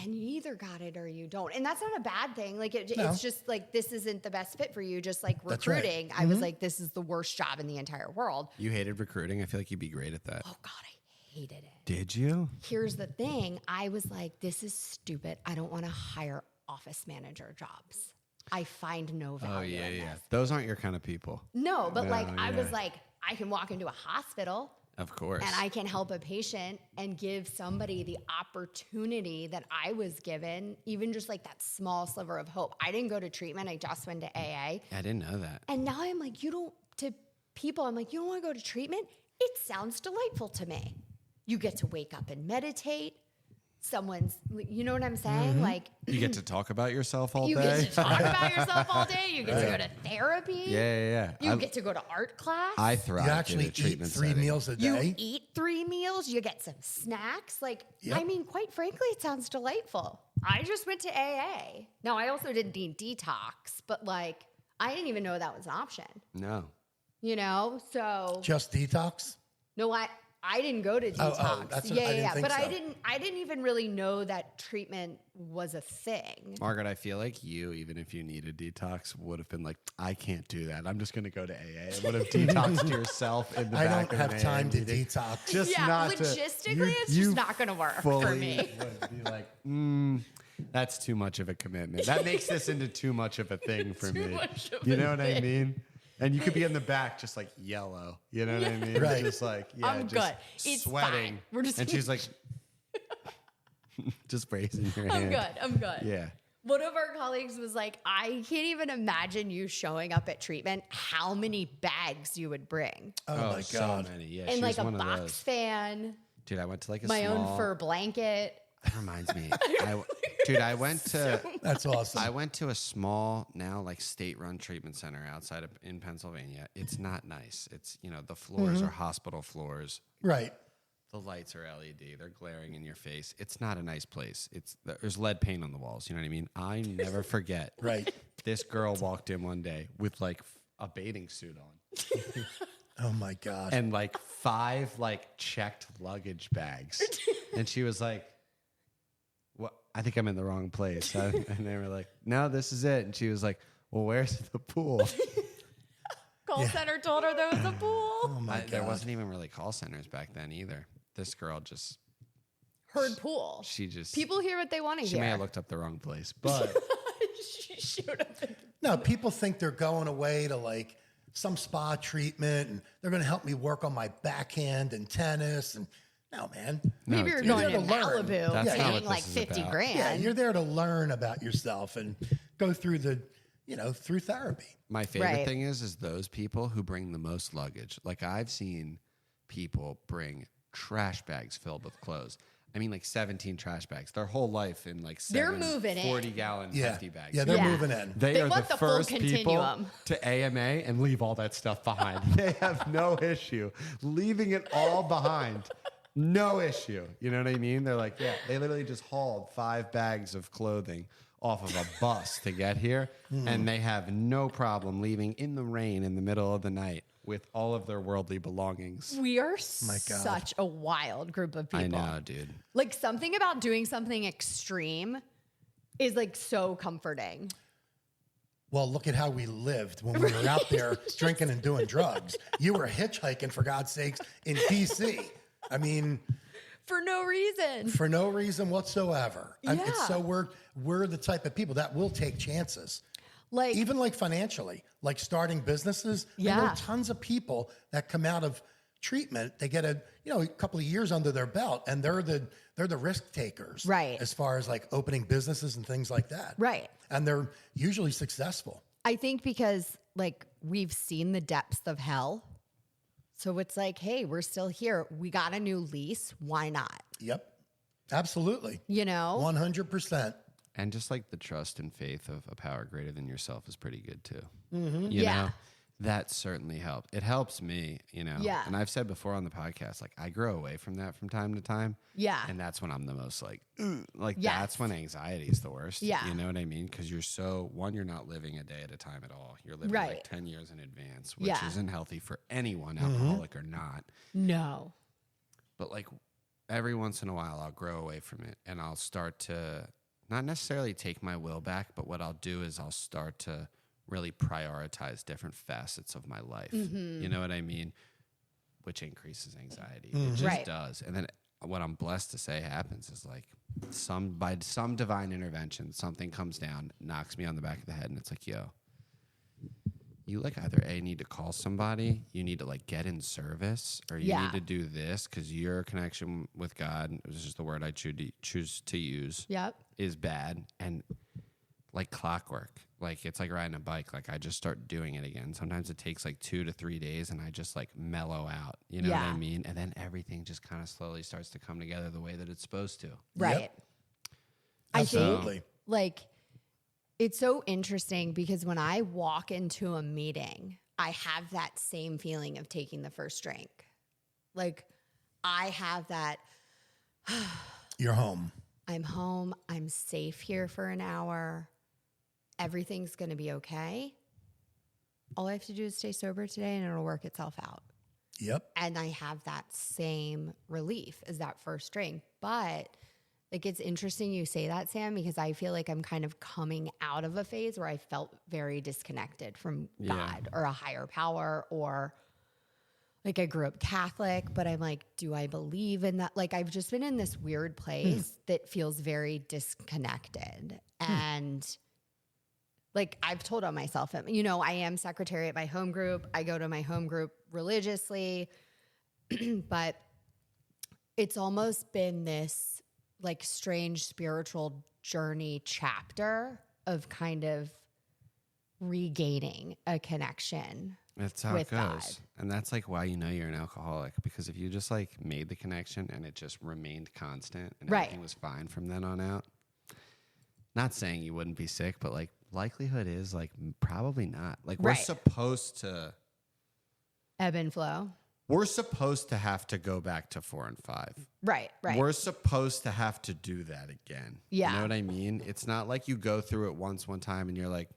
And you either got it or you don't. And that's not a bad thing. Like No. it's just like this isn't the best fit for you. Just like That's right. recruiting. I was like, this is the worst job in the entire world. You hated recruiting. I feel like you'd be great at that. Oh God, I hated it. Did you? Here's the thing. I was like, this is stupid. I don't want to hire office manager jobs. I find no value Oh, yeah, in yeah. this. Those aren't your kind of people. No, but No, like I was yeah. like, I can walk into a hospital Of course. and I can help a patient and give somebody the opportunity that I was given, even just like that small sliver of hope. I didn't go to treatment. I just went to AA. I didn't know that. And now I'm like, you don't don't want to go to treatment? It sounds delightful to me. You get to wake up and meditate. You know what I'm saying? Like, You get to talk about yourself all you day. get to talk about yourself all day. You get to go to therapy. Yeah. You get to go to art class. I thrive You in actually a eat treatment 3 setting. meals a You day. eat 3 meals. You get some snacks. Like, Yep. I mean, quite frankly, it sounds delightful. I just went to AA. Now, I also didn't need detox, but like, I didn't even know that was an option. No. So Just detox. no, I didn't go to Oh, detox. that's yeah, I didn't think but so. I didn't even really know that treatment was a thing. Margaret, I feel like you, even if you needed detox, would have been like, I can't do that. I'm just going to go to AA. It would have detoxed yourself in the I back don't of have an time AA to meeting. detox. Just Yeah, not to- logistically, it's you just not going to work for fully me. would be like, that's too much of a commitment. That makes this into too much of a thing for Too me. much of You a know what I thing. mean? And you could be in the back just like yellow. You know what I mean? Right. Just like, yeah, I'm just good. It's sweating. fine. We're just and she's like, just raising her I'm hand. good. I'm good. Yeah. One of our colleagues was like, I can't even imagine you showing up at treatment, how many bags you would bring. Oh, my so God. many. Yeah, And she's like a one of box those. fan, Dude, I went to like a my small. own fur blanket. That reminds me. I went to. That's awesome. I went to a small now like state-run treatment center outside of in Pennsylvania. It's not nice. It's the floors are hospital floors. Right. The lights are LED. They're glaring in your face. It's not a nice place. There's lead paint on the walls. You know what I mean? I never forget. Right. This girl walked in one day with like a bathing suit on Oh, my God. and like 5 like checked luggage bags, and she was like, "What? I think I'm in the wrong place." And they were like, "No, this is it." And she was like, "Well, where's the pool?" Call center told her there was a pool. Oh, my God. There wasn't even really call centers back then either. This girl just, Heard pool. people People hear what they want to she hear. may have looked up the wrong place, but She showed up. No, people think they're going away to like some spa treatment and they're going to help me work on my backhand and tennis. And no, man. Maybe you're dude, going to you're there to learn. Malibu, That's not paying what like this is 50 about. grand. Yeah, you're there to learn about yourself and go through through therapy. my favorite Right. thing is those people who bring the most luggage. Like I've seen people bring trash bags filled with clothes. I mean, like 17 trash bags. Their whole life in like They're 7 moving in. 40-gallon Yeah. hefty bags. Yeah, they're Yeah. moving in. They are want the the full first people continuum. to AMA and leave all that stuff behind. They have no issue leaving it all behind. No issue. You know what I mean? They're like, yeah, they literally just hauled 5 bags of clothing off of a bus to get here, and they have no problem leaving in the rain in the middle of the night with all of their worldly belongings. We are My God. such a wild group of people. I know, dude. Like something about doing something extreme is like so comforting. Well, look at how we lived when we were out there drinking and doing drugs. You were hitchhiking, for God's sakes, in D.C. I mean, For no reason. for no reason whatsoever. Yeah. So we're the type of people that will take chances. Like Even like financially, like starting businesses. I Yeah. know tons of people that come out of treatment, they get a couple of years under their belt, and they're the risk takers, Right. As far as like opening businesses and things like that, Right. And they're usually successful. I think because like we've seen the depths of hell. So it's like, hey, we're still here. We got a new lease. Why not? Yep, absolutely, 100%. And just like the trust and faith of a power greater than yourself is pretty good too. Mm-hmm. You Yeah. know, that certainly helped. It helps me, Yeah. And I've said before on the podcast, like I grow away from that from time to time. Yeah. And that's when I'm the most like, like Yes. that's when anxiety is the worst. Yeah. You know what I mean? Because you're not living a day at a time at all. You're living Right. like 10 years in advance, which Yeah. isn't healthy for anyone, alcoholic or not. No. But like every once in a while, I'll grow away from it and I'll start to not necessarily take my will back, but what I'll do is I'll start to really prioritize different facets of my life. You know what I mean? Which increases anxiety. It just Right. does. And then what I'm blessed to say happens is like by some divine intervention, something comes down, knocks me on the back of the head, and it's like, yo, you like either need to call somebody, you need to like get in service, or you Yeah. need to do this because your connection with God, which is just the word I choose to use, Yep. is bad. And like clockwork, like it's like riding a bike. Like I just start doing it again. Sometimes it takes like 2 to 3 days and I just like mellow out, you know what I Yeah. mean? And then everything just kind of slowly starts to come together the way that it's supposed to. Right. I Absolutely. think like it's so interesting because when I walk into a meeting, I have that same feeling of taking the first drink. Like I have that, You're home. I'm home, I'm safe here for an hour. Everything's going to be okay. All I have to do is stay sober today and it'll work itself out. Yep. And I have that same relief as that first drink. But like it's interesting you say that, Sam, because I feel like I'm kind of coming out of a phase where I felt very disconnected from God or a higher power, or like I grew up Catholic, but I'm like, do I believe in that? Like I've just been in this weird place that feels very disconnected. And like I've told on myself, I am secretary at my home group. I go to my home group religiously, but it's almost been this like strange spiritual journey chapter of kind of regaining a connection. That's how with it goes. God. And that's like why you know you're an alcoholic, because if you just like made the connection and it just remained constant and Right. everything was fine from then on out, not saying you wouldn't be sick, but like likelihood is like probably not. Like we're Right. supposed to Ebb and flow. have to go back to 4 and 5. Right. We're supposed to have to do that again. Yeah. You know what I mean? It's not like you go through it once one time and you're like,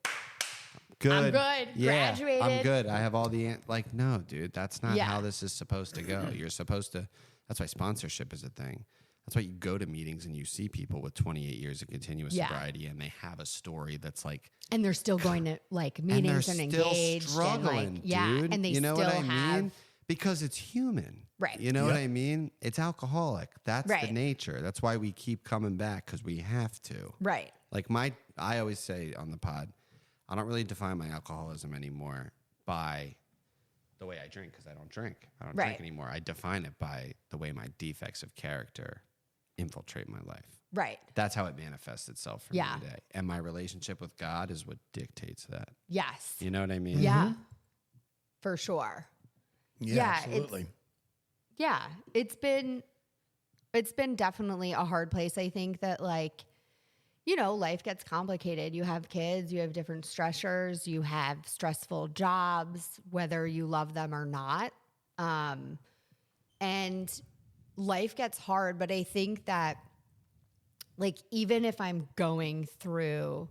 good. I'm good. Yeah, Graduated. I'm good. I have all the like, no, dude, that's not Yeah. how this is supposed to go. You're supposed to. That's why sponsorship is a thing. That's why you go to meetings and you see people with 28 years of continuous Yeah. sobriety, and they have a story that's like, And they're still going to like and they're meetings and, still engaged struggling, and like, yeah. dude. And they you know still what I have, mean? Because it's human. Right. You know what Yep. I mean? It's alcoholic. That's the Right. nature. That's why we keep coming back, because we have to. right. Like I always say on the pod, I don't really define my alcoholism anymore by the way I drink, because I don't drink. I don't Right. drink anymore. I define it by the way my defects of character infiltrate my life. Right. That's how it manifests itself for Yeah. me today. And my relationship with God is what dictates that. Yes. You know what I mean? Yeah. For sure. Yeah, Yeah, absolutely. Yeah. It's been definitely a hard place. I think that like, you know, life gets complicated. You have kids, you have different stressors, you have stressful jobs, whether you love them or not. And life gets hard, but I think that like even if I'm going through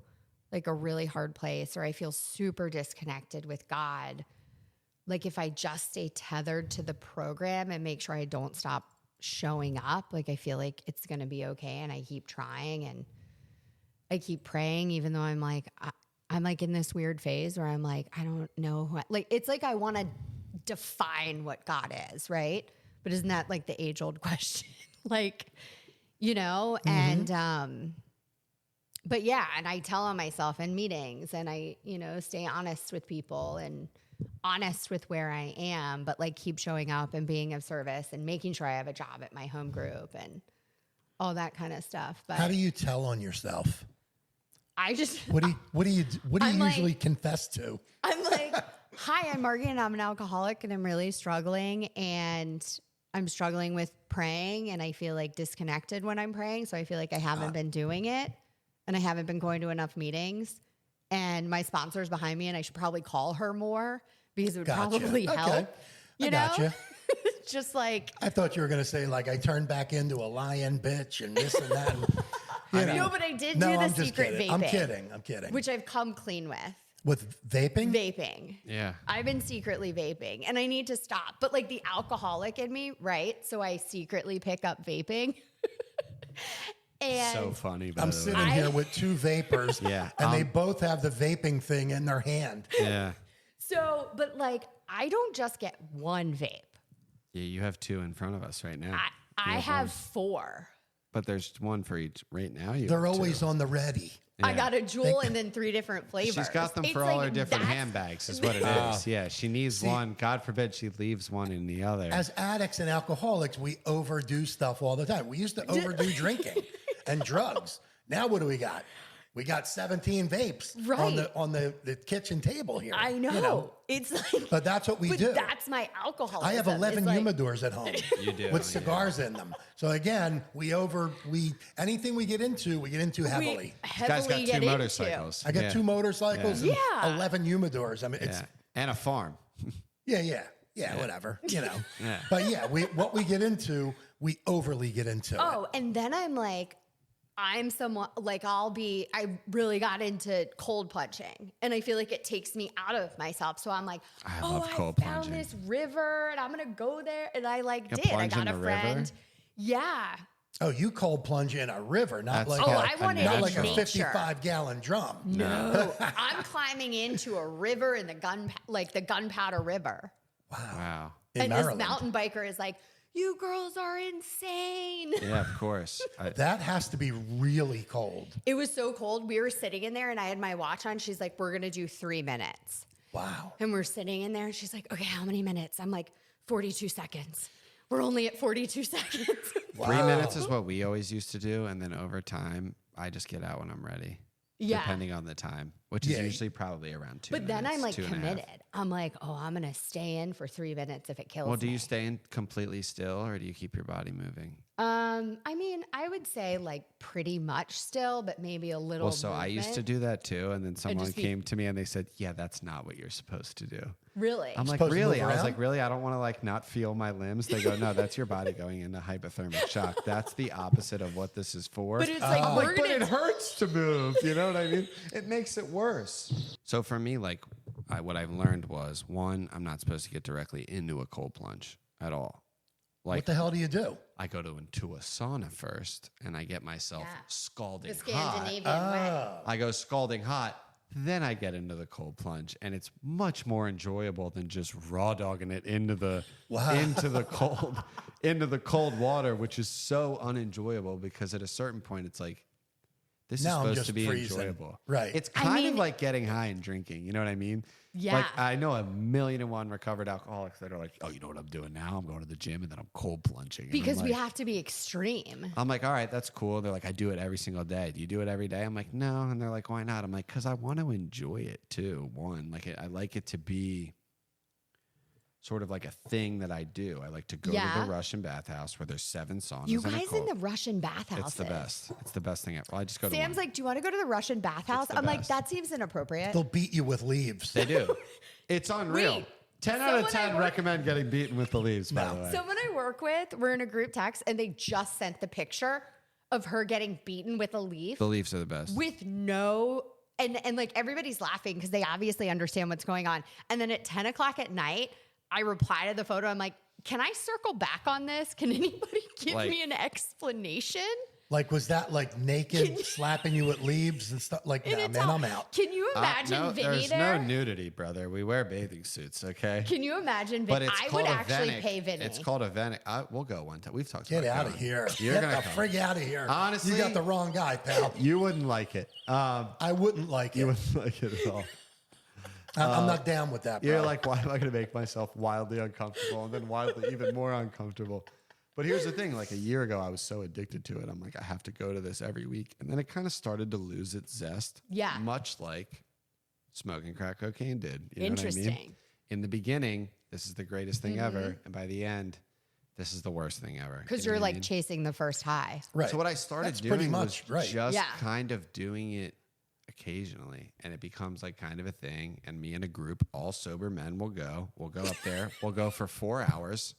like a really hard place or I feel super disconnected with God, like if I just stay tethered to the program and make sure I don't stop showing up, like I feel like it's going to be okay. And I keep trying and I keep praying, even though I'm like in this weird phase where I'm like, I don't know like, it's like I want to define what God is, right? But isn't that like the age old question? Like, you know, and, but yeah, and I tell on myself in meetings and I, you know, stay honest with people and honest with where I am, but like keep showing up and being of service and making sure I have a job at my home group and all that kind of stuff. But How do you tell on yourself? I just, What do you I'm like- usually confess to? I'm like, hi, I'm Margie and I'm an alcoholic and I'm really struggling and I'm struggling with praying and I feel like disconnected when I'm praying. So I feel like I haven't been doing it and I haven't been going to enough meetings and my sponsor's behind me and I should probably call her more because it would Gotcha. probably Okay. help. You I know? gotcha. Just like, I thought you were going to say like I turned back into a lion bitch and this and that. And, no, but I did no, do the I'm just secret kidding. vaping. I'm kidding. Which I've come clean with. With vaping? Vaping. Yeah. I've been secretly vaping and I need to stop. But like the alcoholic in me, right? So I secretly pick up vaping. And So funny, by I'm the way. sitting here with two vapors, Yeah. and they both have the vaping thing in their hand. Yeah. so, but like, I don't just get one vape. Yeah, you have 2 in front of us right now. I You have one. 4. But there's one for each right now. You They're have always 2. on the ready. I got a Juul and then 3 different flavors. She's got them It's for all like her different that's- handbags, is what it is. Yeah, she needs one. God forbid she leaves one in the other. As addicts and alcoholics, we overdo stuff all the time. We used to overdo drinking and drugs. Now what do we got? We got 17 vapes Right. on the kitchen table here. I know. You know? It's like, But that's what we but do. that's my alcohol. I have 11 humidors at home You do, with yeah. cigars in them. So again, anything we get into heavily. We This guy's heavily got 2 get motorcycles. I got Yeah. 2 motorcycles and Yeah. 11 humidors. I mean, it's Yeah. And a farm. yeah, whatever, you know. Yeah. But yeah, what we get into, we overly get into it. Oh, and then I'm like, I'm someone like I really got into cold plunging and I feel like it takes me out of myself. So I'm like, I oh, love cold I found plunging. this river and I'm going to go there. And I like You did. I plunge in got a the friend. river? Yeah. Oh, you cold plunge in a river, not That's like called I wanted not it like a nature. 55-gallon drum. No, I'm climbing into a river in the Gunpowder River. Wow. In and Maryland. this mountain biker is like, you girls are insane. Yeah, of course. That has to be really cold. It was so cold. We were sitting in there and I had my watch on. She's like, we're going to do 3 minutes. Wow. And we're sitting in there and she's like, okay, how many minutes? I'm like, 42 seconds. we're only at 42 seconds. 3 minutes is what we always used to do. And then over time, I just get out when I'm ready. Yeah. Depending on the time, which is usually probably around 2 minutes. But then I'm like 2.5. committed. I'm like, oh, I'm going to stay in for 3 minutes if it kills me. Well, do you stay in completely still or do you keep your body moving? I mean, I would say like pretty much still, but maybe a little Well, so I used to movement. do that too. And then someone just be- came to me and they said, yeah, that's not what you're supposed to do. Really? I'm like, Supposed to really? move I was around? like, really? I don't want to like not feel my limbs. They go, no, that's your body going into hypothermic shock. That's the opposite of what this is for. But it's like, I'm we're like, but gonna- it hurts to move. You know what I mean? It makes it worse. So for me, like what I've learned was one, I'm not supposed to get directly into a cold plunge at all. Like What the hell do you do? I go into a sauna first and I get myself Yeah. scalding the hot. Scandinavian way. I go scalding hot, then I get into the cold plunge, and it's much more enjoyable than just raw dogging it into the cold water, which is so unenjoyable because at a certain point it's like this Now I'm is supposed just to be freezing. enjoyable. Right. It's I kind of mean- like getting high and drinking. You know what I mean? Yeah. Like I know 1,000,001 recovered alcoholics that are like, oh, you know what I'm doing now? I'm going to the gym and then I'm cold plunging. And I'm Because we like- have to be extreme. I'm like, all right, that's cool. They're like, I do it every single day. Do you do it every day? I'm like, no. And they're like, why not? I'm like, because I want to enjoy it too. One, like I like it to be sort of like a thing that I do. I like to go to Yeah. the Russian bathhouse where there's 7 saunas. You and a guys in cold. the Russian bathhouses. It's the best. It's the best thing ever. Well, I just go to Sam's one. like, do you want to go to the Russian bathhouse? the I'm like, best. that seems inappropriate. They'll beat you with leaves. They do. It's unreal. Wait, 10 out of someone I 10 work- recommend getting beaten with the leaves, by No. the way. Someone I work with, we're in a group text, and they just sent the picture of her getting beaten with a leaf The leaves are the best. with no. And like everybody's laughing because they obviously understand what's going on. And then at 10 o'clock at night, I reply to the photo. I'm like, can I circle back on this? Can anybody give Like- me an explanation? Like, was that like naked slapping you with leaves and stuff? Like, And nah, it's man, all- I'm out. Can you imagine no, Vinny there's there? no nudity, brother. We wear bathing suits, okay? Can you imagine But Vinny? it's I called would a actually Venic. pay Vinny. It's called a Venic. We'll go one time. We've talked Get about out of going. here. You're Get gonna the come. frig out of here. Honestly- you got the wrong guy, pal. You wouldn't like it. I wouldn't like it. You wouldn't like it at all. I'm not down with that, bro. You're like, why am I going to make myself wildly uncomfortable and then wildly even more uncomfortable? But here's the thing. Like a year ago, I was so addicted to it. I'm like, I have to go to this every week. And then it kind of started to lose its zest. Yeah. Much like smoking crack cocaine did. You know what I mean? Interesting. In the beginning, this is the greatest thing ever. And by the end, this is the worst thing ever. Because You know you're what I like mean? chasing the first high. right. So what I started That's doing pretty much was right. just Yeah. kind of doing it occasionally, and it becomes like kind of a thing. And me and a group, all sober men, will go. We'll go up there. We'll go for 4 hours,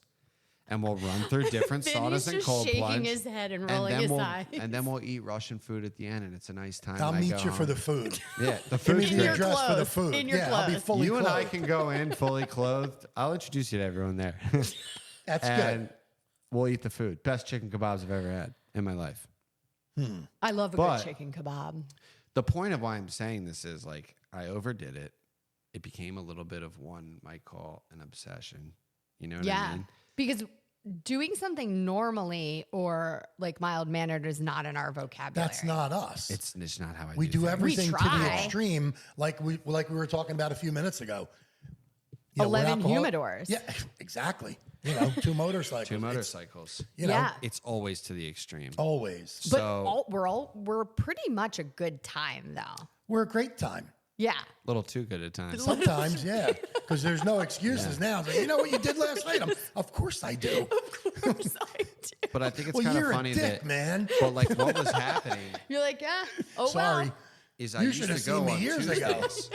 and we'll run through different Vinny's saunas and just cold shaking plunge. his head and rolling his eyes. And then we'll eat Russian food at the end, and it's a nice time. I'll and I meet go you for the home. food. Yeah, the Give me food's In the your great. address for the clothes. food. In your yeah, I'll be clothes. fully You and I clothed. can go in fully clothed. I'll introduce you to everyone there. That's and good. we'll eat the food. Best chicken kebabs I've ever had in my life. I love a But- good chicken kebab. The point of why I'm saying this is like I overdid it. It became a little bit of one might call an obsession. You know what Yeah. I mean? Because doing something normally or like mild mannered is not in our vocabulary. That's not us. It's not how I we do things. everything to the try. extreme, like we were talking about a few minutes ago. You know, we're 11 alcohol- humidors. Yeah, exactly. You know, 2 motorcycles. Two It's, motorcycles. you know, Yeah. It's always to the extreme. always. But So we're pretty much a good time though. We're a great time. Yeah. a little too good at times. Sometimes, yeah, because there's no excuses now. It's like, you know what you did last night? Of course I do. Of course I do. But I think it's Well, kind of you're funny a dick, that man. But like what was happening You're like, yeah. Oh Sorry. well. is I You used should to have go seen me on years ago. Tuesdays.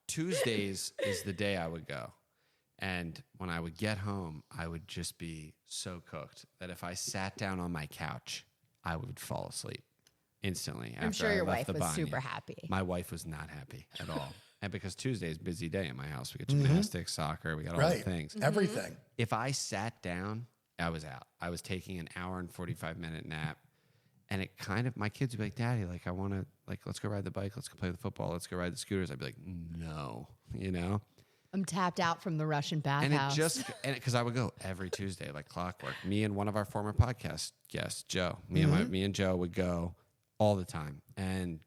Tuesdays is the day I would go. And when I would get home, I would just be so cooked that if I sat down on my couch, I would fall asleep instantly. I'm after sure I your left wife the was banyo. super happy. My wife was not happy at all. And because Tuesday is a busy day in my house, we get gymnastics, soccer, we got all Right. the things. Everything. If I sat down, I was out. I was taking an hour and 45-minute nap. And it kind of, my kids would be like, Daddy, like, I want to, like, let's go ride the bike. Let's go play the football. Let's go ride the scooters. I'd be like, no, you know? I'm tapped out from the Russian And bathhouse. it just, and because I would go every Tuesday, like clockwork. Me and one of our former podcast guests, Joe, me and Joe would go all the time. And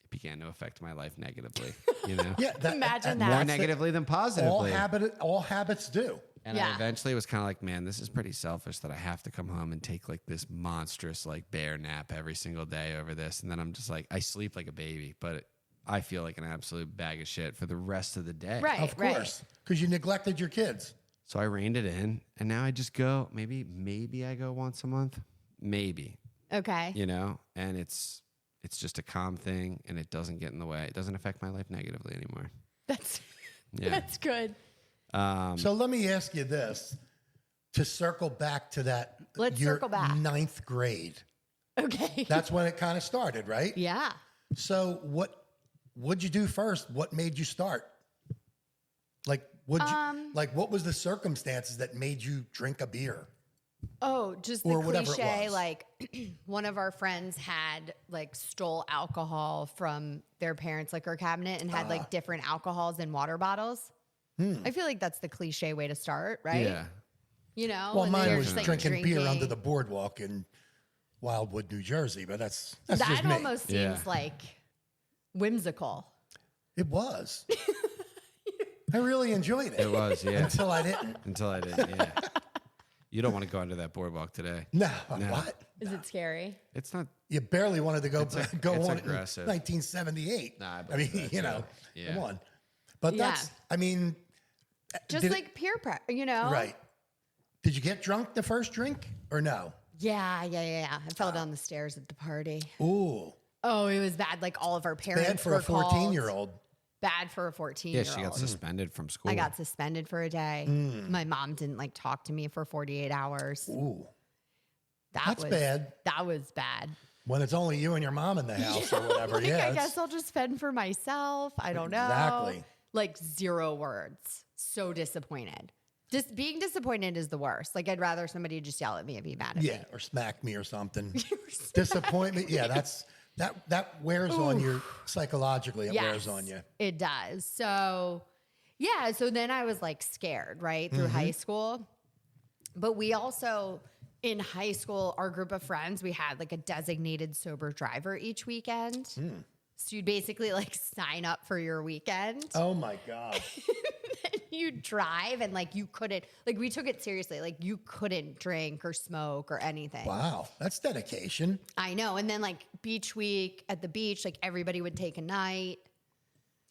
it began to affect my life negatively, you know? Yeah, Imagine that. More That's negatively than positively. all habits do. And I eventually was kind of like, man, this is pretty selfish that I have to come home and take like this monstrous like bear nap every single day over this. And then I'm just like, I sleep like a baby, but I feel like an absolute bag of shit for the rest of the day. Right. Of course, because you neglected your kids. So I reined it in, and now I just go, maybe I go once a month, maybe, Okay. you know, and it's just a calm thing, and it doesn't get in the way. It doesn't affect my life negatively anymore. That's Yeah. that's good. So let me ask you this, to circle back to that. Let's your circle back. 9th grade. Okay. That's when it kind of started, right? Yeah. So what'd you do first? What made you start? Like, what was the circumstances that made you drink a beer? Oh, just Or the whatever it cliche, was. like one of our friends had like stole alcohol from their parents' liquor cabinet and had like different alcohols in water bottles. I feel like that's the cliche way to start, right? Yeah. You know, Well, and then mine you're was just, like, drinking beer under the boardwalk in Wildwood, New Jersey, but that's That just me. almost seems Yeah. like whimsical. It was. I really enjoyed it. It was, yeah. Until I didn't. Until I did, yeah. You don't want to go under that boardwalk today. No, what? Is it scary? It's not. You barely wanted to go It's on aggressive. in 1978. Nah, I I mean, believe that, you too. know, Yeah. come on. But Yeah. that's, I mean, Just did like peer pressure, you know? right. Did you get drunk the first drink or no? Yeah. I fell down the stairs at the party. Ooh, Oh, it was bad. Like all of our parents bad for were a 14-year-old. Bad for a 14-year-old. Yeah, she got suspended from school. I got suspended for a day. My mom didn't like talk to me for 48 hours. Ooh, That that's was bad. That was bad. When it's only you and your mom in the house or whatever. Like, Yeah, I it's- guess I'll just fend for myself. I don't know. Exactly. Like 0 words. So disappointed. Just being disappointed is the worst. Like I'd rather somebody just yell at me and be mad at me. yeah, or smack me or something. Disappointment. Yeah, that wears on you psychologically. It wears on you. It does. So, yeah. So then I was like scared, right, through Mm-hmm. high school. But we also, in high school, our group of friends, we had like a designated sober driver each weekend. So you'd basically like sign up for your weekend. Oh my God. You drive and like you couldn't, like we took it seriously. Like you couldn't drink or smoke or anything. Wow, that's dedication. I know. And then like beach week at the beach, like everybody would take a night.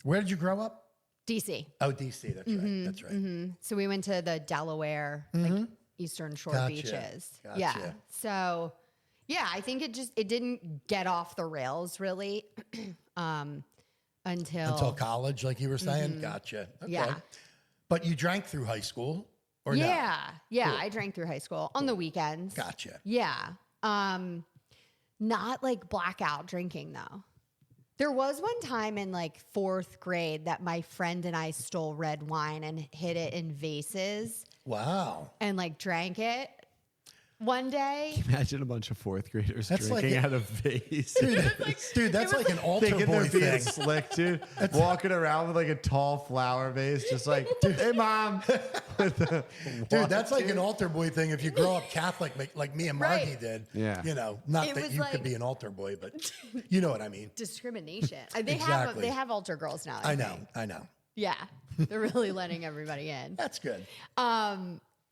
Where did you grow up? DC. Oh, DC. That's right. That's right. So we went to the Delaware, like Eastern Shore Gotcha. beaches. Gotcha. Yeah. So yeah, I think it didn't get off the rails really Until college, like you were saying. Gotcha. Okay. Yeah. But you drank through high school, or no? Yeah. I drank through high school on the weekends. Gotcha. Yeah. Not like blackout drinking though. There was one time in like 4th grade that my friend and I stole red wine and hid it in vases Wow. and like drank it one day. Imagine a bunch of 4th graders That's like drinking a- out of vase. Dude, that's like an altar Thinking boy they're being thing. slick, dude. Walking around with like a tall flower vase, just like, hey, mom. Dude, that's like an altar boy thing if you grow up Catholic like me and Margie Right. did. Yeah. You know, not It that was you like- could be an altar boy, but you know what I mean. Discrimination. They Exactly. have altar girls now. I know. I know. Yeah. They're really letting everybody in. That's good.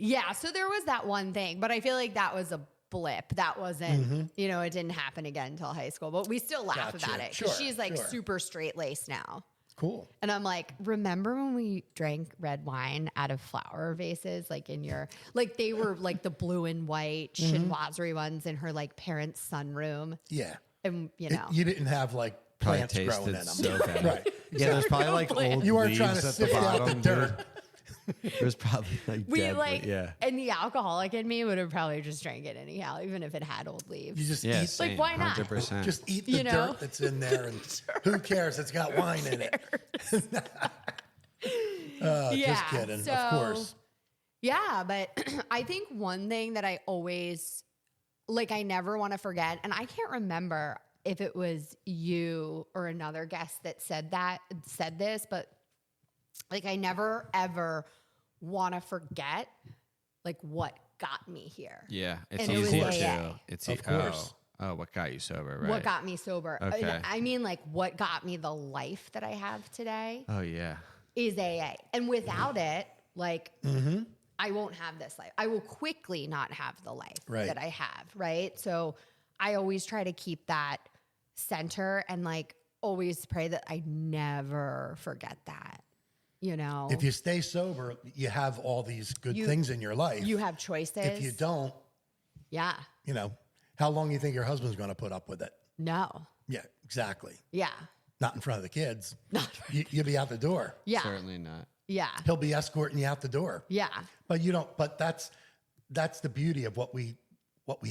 Yeah, so there was that one thing, but I feel like that was a blip. That wasn't, you know, it didn't happen again until high school, but we still laugh Gotcha. about it because Sure, she's like sure. super straight laced now. Cool. And I'm like, remember when we drank red wine out of flower vases, like in your, like they were like the blue and white chinoiserie ones in her like parents' sunroom. Yeah. And you know, You didn't have like Probably plants growing in them. tasted so bad. Right. Yeah, there's probably like old You weren't trying to leaves at the sift out the bottom, dirt. dude. There's probably like we dead, like, yeah. and the alcoholic in me would have probably just drank it anyhow, even if it had old leaves. You just Yeah, eat same, why not? 100%. just eat the You know? dirt that's in there, and who cares? It's got wine in it. Just kidding. so- Of course. Yeah, but I think one thing that I always, like, I never want to forget, and I can't remember if it was you or another guest that said this, but like, I never ever want to forget, like, what got me here. Yeah, it's And it was easy AA. to. It's Of course. Oh, what got you sober, right? What got me sober? Okay. I mean, like, what got me the life that I have today Oh yeah. is AA. And without it, like, I won't have this life. I will quickly not have the life Right. that I have, right? So I always try to keep that center and like always pray that I never forget that, you know? If you stay sober, you have all these good things in your life. You have choices. If you don't, yeah. you know, how long do you think your husband's going to put up with it? No. Yeah, exactly. Yeah. Not in front of the kids. Not You'll be out the door. Yeah. Certainly not. Yeah. He'll be escorting you out the door. Yeah. But you don't. But that's the beauty of what we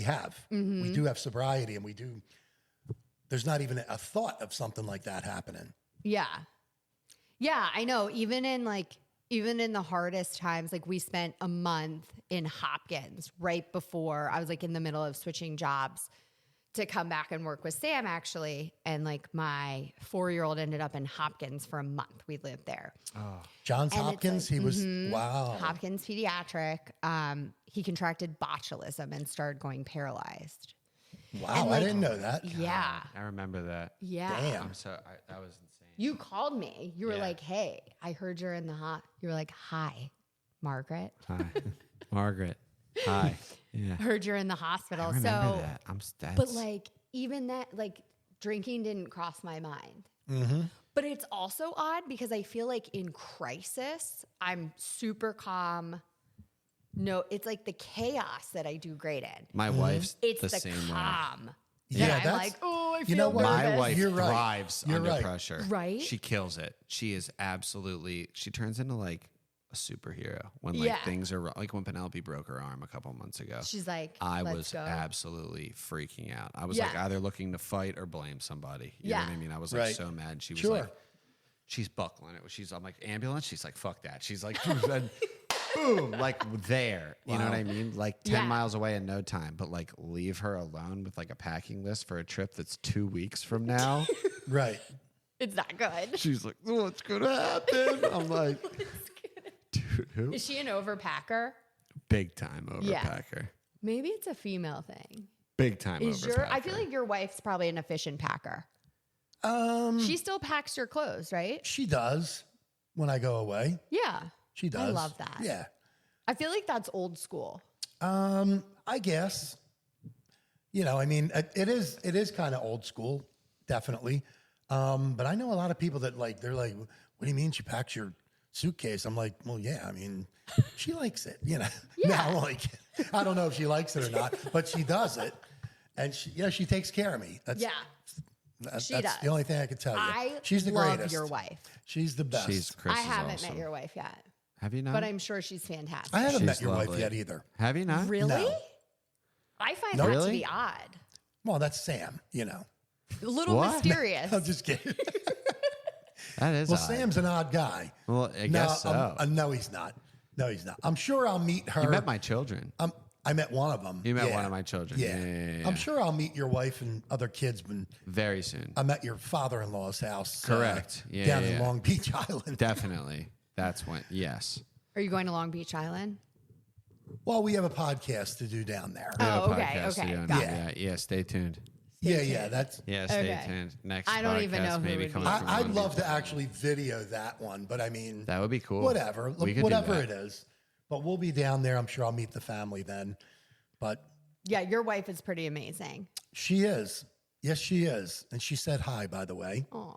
have. Mm-hmm. We do have sobriety, and we do. There's not even a thought of something like that happening. Yeah. Yeah, I know. Even in the hardest times, like we spent a month in Hopkins right before I was like in the middle of switching jobs to come back and work with Sam actually. And like my 4-year-old ended up in Hopkins for a month. We lived there. Johns And it's Hopkins, like- he was wow. Hopkins pediatric. He contracted botulism and started going paralyzed. Wow, and I like- didn't know that. Yeah. I remember that. Yeah. Damn. I'm so that was insane. You called me. You were Yeah. like, hey, I heard you're in the hot. You were like, hi, Margaret. Hi, Margaret. Hi. Yeah. Heard you're in the hospital. I remember so, that. That's, but like, even that, like, drinking didn't cross my mind. Mm-hmm. But it's also odd because I feel like in crisis, I'm super calm. No, it's like the chaos that I do great in. my wife's It's the the same way. calm. Yeah, that I'm that's- like, oh, I feel you know what? My nervous. wife You're right. thrives You're under right. pressure. Right? She kills it. She is absolutely. She turns into like a superhero when like Yeah. things are wrong. Like when Penelope broke her arm a couple months ago. She's like, I let's was go. absolutely freaking out. I was like Yeah. either looking to fight or blame somebody. You know Yeah. what I mean? I was like Right. so mad. She was Sure. like, she's buckling it. I'm like, ambulance? She's like, fuck that. She's like, and boom, like there. You know what I mean? Like 10 Yeah. miles away in no time. But like leave her alone with like a packing list for a trip that's 2 weeks from now. Right. It's not good. She's like, what's going to happen? I'm like, dude, who? Is she an overpacker? Big time Yeah. overpacker. Maybe it's a female thing. Big time Is overpacker. your? I feel like your wife's probably an efficient packer. She still packs your clothes, right? She does when I go away. Yeah. She does. I love that. Yeah. I feel like that's old school. I guess. You know, I mean, it is kind of old school, definitely. But I know a lot of people that like, they're like, what do you mean she packs your suitcase? I'm like, well, yeah, I mean, she likes it, you know. Yeah. Now, like, I don't know if she likes it or not, but she does it. And she takes care of me. That's, Yeah. that's she does. the only thing I can tell you. She's the love greatest. your wife. She's the best. She's Chris I is haven't awesome. met your wife yet, Have you not? but I'm sure she's fantastic. I haven't met She's your wife lovely. yet either. Have you not? Really? No. I find No. that to Really? be odd. Well, that's Sam, you know. A little What? mysterious. I'm just kidding. That is Well, odd. Sam's an odd guy. Well, I guess so. No, he's not. No, he's not. I'm sure I'll meet her. You met my children. I met one of them. You met Yeah. one of my children. Yeah. Yeah. I'm sure I'll meet your wife and other kids when Very soon. I'm at your father-in-law's house. Correct. Yeah, down yeah, in yeah. Long Beach Island. Definitely. That's when. Yes. Are you going to Long Beach Island? Well, we have a podcast to do down there. We have a Oh, okay, podcast okay, to do. got Yeah. Yeah. Stay tuned. Yeah, that's. Yeah. Stay Okay. tuned. Next I don't even podcast know who maybe would coming be. from I'd Long love Beach. to actually video that one, but I mean, That would be cool. whatever, We could do whatever that. it is. But we'll be down there. I'm sure I'll meet the family then. But Yeah, your wife is pretty amazing. she is. Yes, she is. And she said hi, by the way. Oh,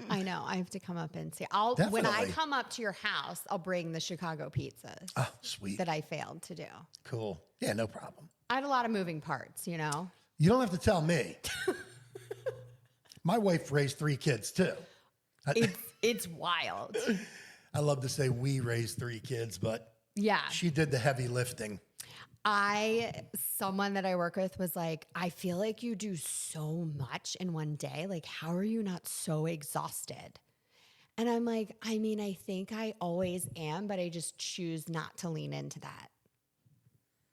I know. I have to come up and see. When I Definitely. come up to your house, I'll bring the Chicago pizzas Oh, sweet. that I failed to do. Cool. Yeah, no problem. I had a lot of moving parts, you know. You don't have to tell me. My wife raised 3 kids too. It's wild. I love to say we raised 3 kids, but Yeah. she did the heavy lifting. Someone that I work with was like, I feel like you do so much in one day. Like, how are you not so exhausted? And I'm like, I mean, I think I always am, but I just choose not to lean into that.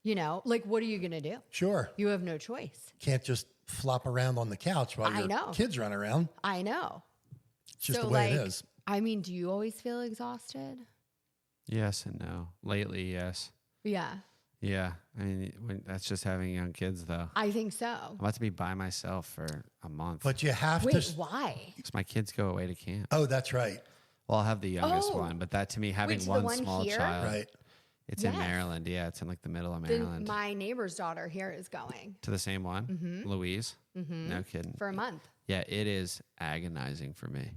You know, like, what are you going to do? Sure. You have no choice. Can't just flop around on the couch while I your know. kids run around. I know. It's just So, the way like, it is. I mean, do you always feel exhausted? Yes and no. Lately, yes. Yeah, Yeah. I mean, that's just having young kids, though. I think so. I'm about to be by myself for a month. But you have Wait, to. why? Because my kids go away to camp. Oh, that's right. Well, I'll have the youngest Oh. one, but that to me, having Wait, so the one one small here? child. Right. It's in Yes. Maryland. Yeah, it's in like the middle of Then Maryland. my neighbor's daughter here is going To the same one, Louise. No kidding. for a month. Yeah, it is agonizing for me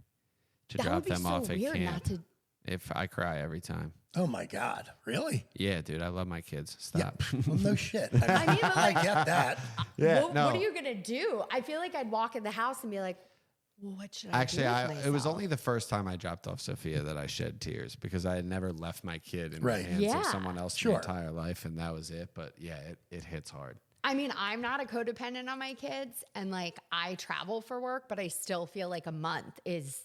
to That drop would be them so off at weird camp. not to. If I cry every time. Oh my God, really? Yeah, dude, I love my kids. Stop. Well, no shit. I mean, but I like, get that. Yeah, what are you gonna do? I feel like I'd walk in the house and be like, well, "What should Actually, I do with it was myself?" only the first time I dropped off Sophia that I shed tears because I had never left my kid in Right. the hands Yeah. of someone else Sure. the entire life, and that was it. But yeah, it hits hard. I mean, I'm not a codependent on my kids, and like I travel for work, but I still feel like a month is.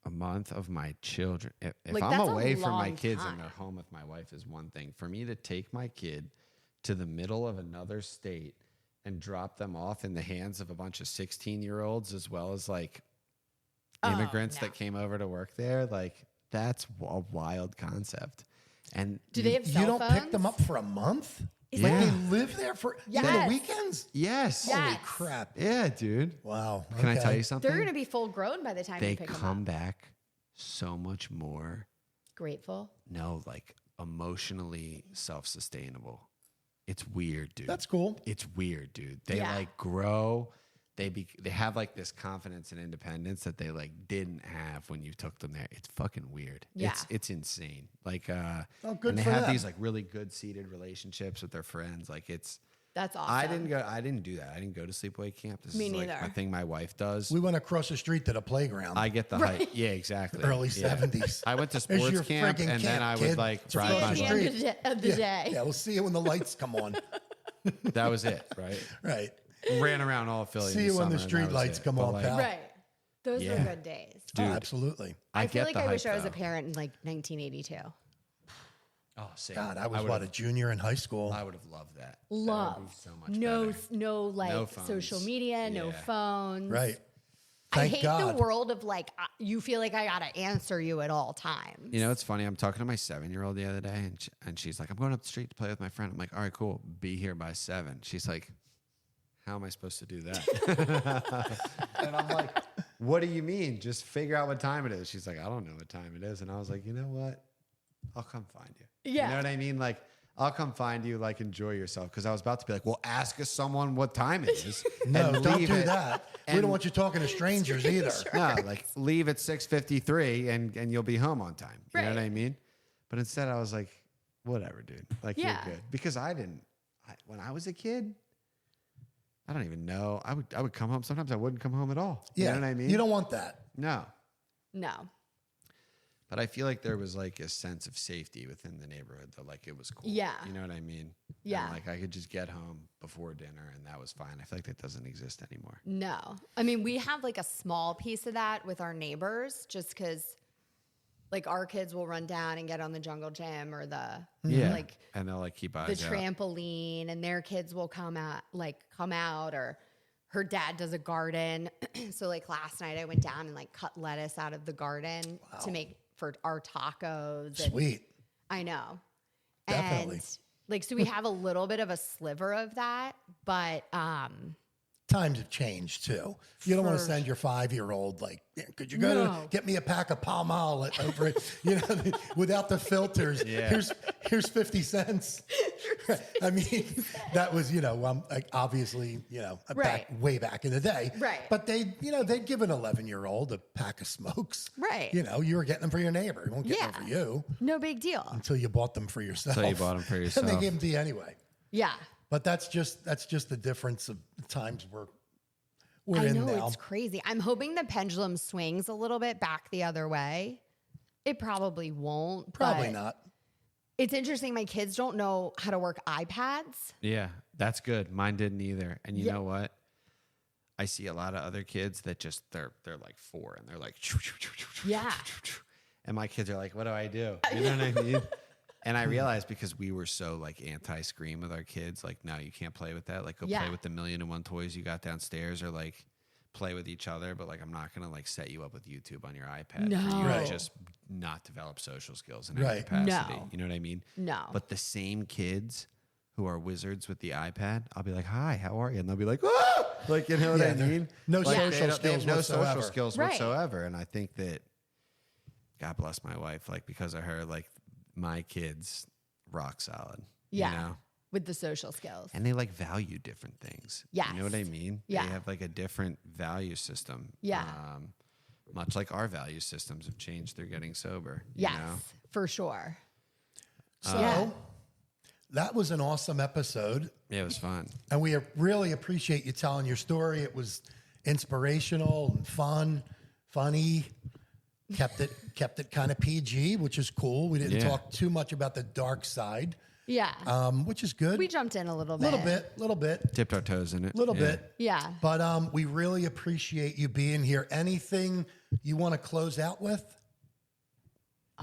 A month of my children. If Like, I'm that's a away from my long kids time. and they're home with my wife is one thing. For me to take my kid to the middle of another state and drop them off in the hands of a bunch of 16-year-olds as well as like immigrants no. that came over to work there, like that's a wild concept. And Do they have cell You don't phones? pick them up for a month? Is Like Yeah. they live there for the Yes. weekends? yes. Yeah. Holy Yes. crap. Yeah, dude. Wow. Can I Okay. tell you something? They're gonna be full grown by the time They you pick them come up. back so much more Grateful. like emotionally self-sustainable. It's weird, dude. That's cool. It's weird, dude. They Yeah. like grow. They have like this confidence and independence that they like didn't have when you took them there. It's fucking weird. Yeah. It's insane. Like Oh, good and they for have them. these like really good seated relationships with their friends. Like it's That's awesome. I didn't do that. I didn't go to sleepaway camp. This Me is like neither. a thing my wife does. We went across the street to the playground. I get the hype. Yeah, exactly. Early Yeah. 70s. I went to There's sports your camp friggin' and then camp, I would kid. like It's ride across my At the the bike. end street. of the yeah. day. Yeah, we'll see you when the lights come on. That was it, right? Right. Ran around all of Philly. See in you when the summer, and street that was lights it. come But, on, like, pal. Right. Those Yeah. were good days. Dude, Oh, absolutely. I feel get like the I wish hype, I was a though. parent in like 1982. Oh, same. God, I was, would've- a junior in high school. I would have loved that. That Love. would be so much No, better. no, like No phones. social media, no Yeah. phones. Right. I Thank hate God. the world of like you feel like I gotta answer you at all times. You know, it's funny. I'm talking to my 7-year-old the other day, and she's like, "I'm going up the street to play with my friend." I'm like, "All right, cool. Be here by 7." She's like, "How am I supposed to do that?" And I'm like, "What do you mean? Just figure out what time it is." She's like, "I don't know what time it is." And I was like, "You know what? I'll come find you." Yeah. You know what I mean? Like, I'll come find you. Like, enjoy yourself. Because I was about to be like, "Well, ask someone what time it is." No, and don't leave do it. that. We And- don't want you talking to strangers either. No, like leave at 6:53 and you'll be home on time. You know what Right. I mean? But instead I was like, whatever, dude. Like Yeah. you're good. Because when I was a kid, I don't even know. I would come home. Sometimes I wouldn't come home at all. Yeah. You know what I mean? You don't want that. No. No. But I feel like there was like a sense of safety within the neighborhood that like it was cool. Yeah. You know what I mean? Yeah. And like I could just get home before dinner and that was fine. I feel like that doesn't exist anymore. No. I mean, we have like a small piece of that with our neighbors just because like our kids will run down and get on the jungle gym or the Yeah. like And they'll like keep the eyes out. trampoline and their kids will come out or her dad does a garden. So like last night I went down and like cut lettuce out of the garden to make for our tacos. And Sweet. I know. Definitely. And like so we have a little bit of a sliver of that, but Times have changed too. You don't want to For- send your 5-year-old like, "Yeah, could you go to No. get me a pack of Pall Mall over it? You know, without the filters. Yeah. Here's 50 cents. I mean, that was like obviously Right. way back in the day. Right. But they'd give an 11-year-old a pack of smokes. Right. You were getting them for your neighbor. You won't get them Yeah. for you no big deal. until you bought them for yourself. Until you bought them for And yourself. they gave them to you anyway. Yeah. But that's just the difference of the times we're I in know now. it's crazy. I'm hoping the pendulum swings a little bit back the other way. It probably won't. Probably but not. It's interesting. My kids don't know how to work iPads. Yeah, that's good. Mine didn't either. And you Yeah. know what? I see a lot of other kids that just they're like 4 and they're like Yeah. and my kids are like, what do I do? You know what I mean? And I realized because we were so like anti-screen with our kids, like, no, you can't play with that. Like, go Yeah. play with the 1,000,001 toys you got downstairs, or like play with each other. But like, I'm not gonna like set you up with YouTube on your iPad for you No. to just not develop social skills in Right. any capacity. No. You know what I mean? No. But the same kids who are wizards with the iPad, I'll be like, "Hi, how are you?" And they'll be like, "Ah!" Like, you know what Yeah, I they're- mean? no Like, social they have skills no whatsoever. social skills Right. whatsoever. And I think that God bless my wife, like because of her, like my kids rock solid. Yeah. You know? With the social skills. And they like value different things. Yes. You know what I mean? Yeah. They have like a different value system. Yeah. Much like our value systems have changed. They're getting sober. Yes, You know? for sure. So that was an awesome episode. Yeah, it was fun. And we really appreciate you telling your story. It was inspirational and fun, funny. Kept it kind of PG, which is cool. We didn't talk too much about the dark side, Yeah. which is good. We jumped in a little bit. Little bit. Dipped our toes in it. Little bit. Yeah. But we really appreciate you being here. Anything you want to close out with?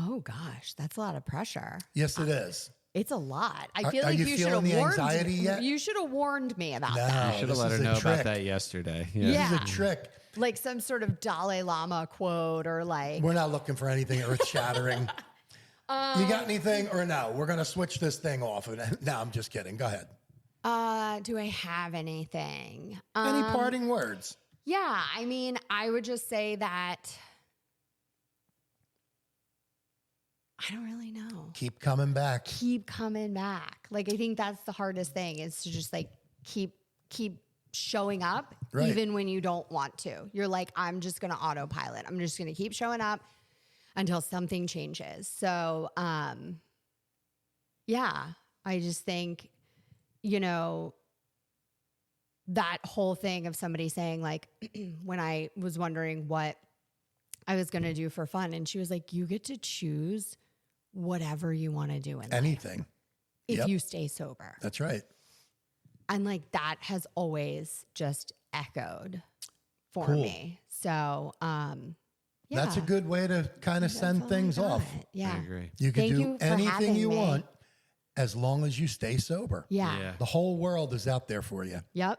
Oh gosh, that's a lot of pressure. Yes, it is. It's a lot. I feel are like you you should have feeling the warned anxiety me. yet? You should have warned me about No. that. Should have this let her is a know trick. about that yesterday. Yeah. This is a trick. Like some sort of Dalai Lama quote or like We're not looking for anything earth shattering. You got anything or no? We're going to switch this thing off. No, I'm just kidding. Go ahead. do I have anything? Any parting words? Yeah, I mean, I would just say that I don't really know. Keep coming back. Keep coming back. Like I think that's the hardest thing is to just like keep showing up Right. even when you don't want to. You're like, I'm just going to autopilot. I'm just going to keep showing up until something changes. So, yeah, I just think, you know, that whole thing of somebody saying like, when I was wondering what I was going to do for fun, and she was like, you get to choose whatever you want to do in life Anything. if Yep. you stay sober. That's right. And like that has always just echoed for Cool. me. So, yeah. That's a good way to kind of That's send all I things got. off. Yeah. I agree. You can Thank do you for anything having you me. want as long as you stay sober. Yeah. Yeah. The whole world is out there for you. Yep.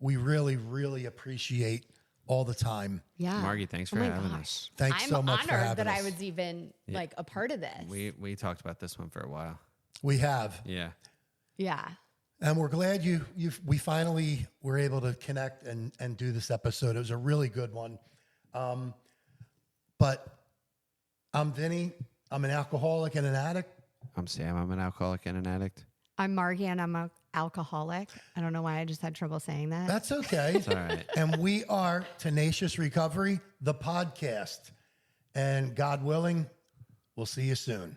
We really, really appreciate all the time. Yeah. Margie, thanks for my having gosh. us. Thanks I'm so much for honored having that I us. was even like a part of this. We talked about this one for a while. We have. Yeah. Yeah. And we're glad we finally were able to connect and do this episode. It was a really good one. But I'm Vinny. I'm an alcoholic and an addict. I'm Sam. I'm an alcoholic and an addict. I'm Margie and I'm an alcoholic. I don't know why I just had trouble saying that. That's okay. It's all right. And we are Tenacious Recovery, the podcast. And God willing, we'll see you soon.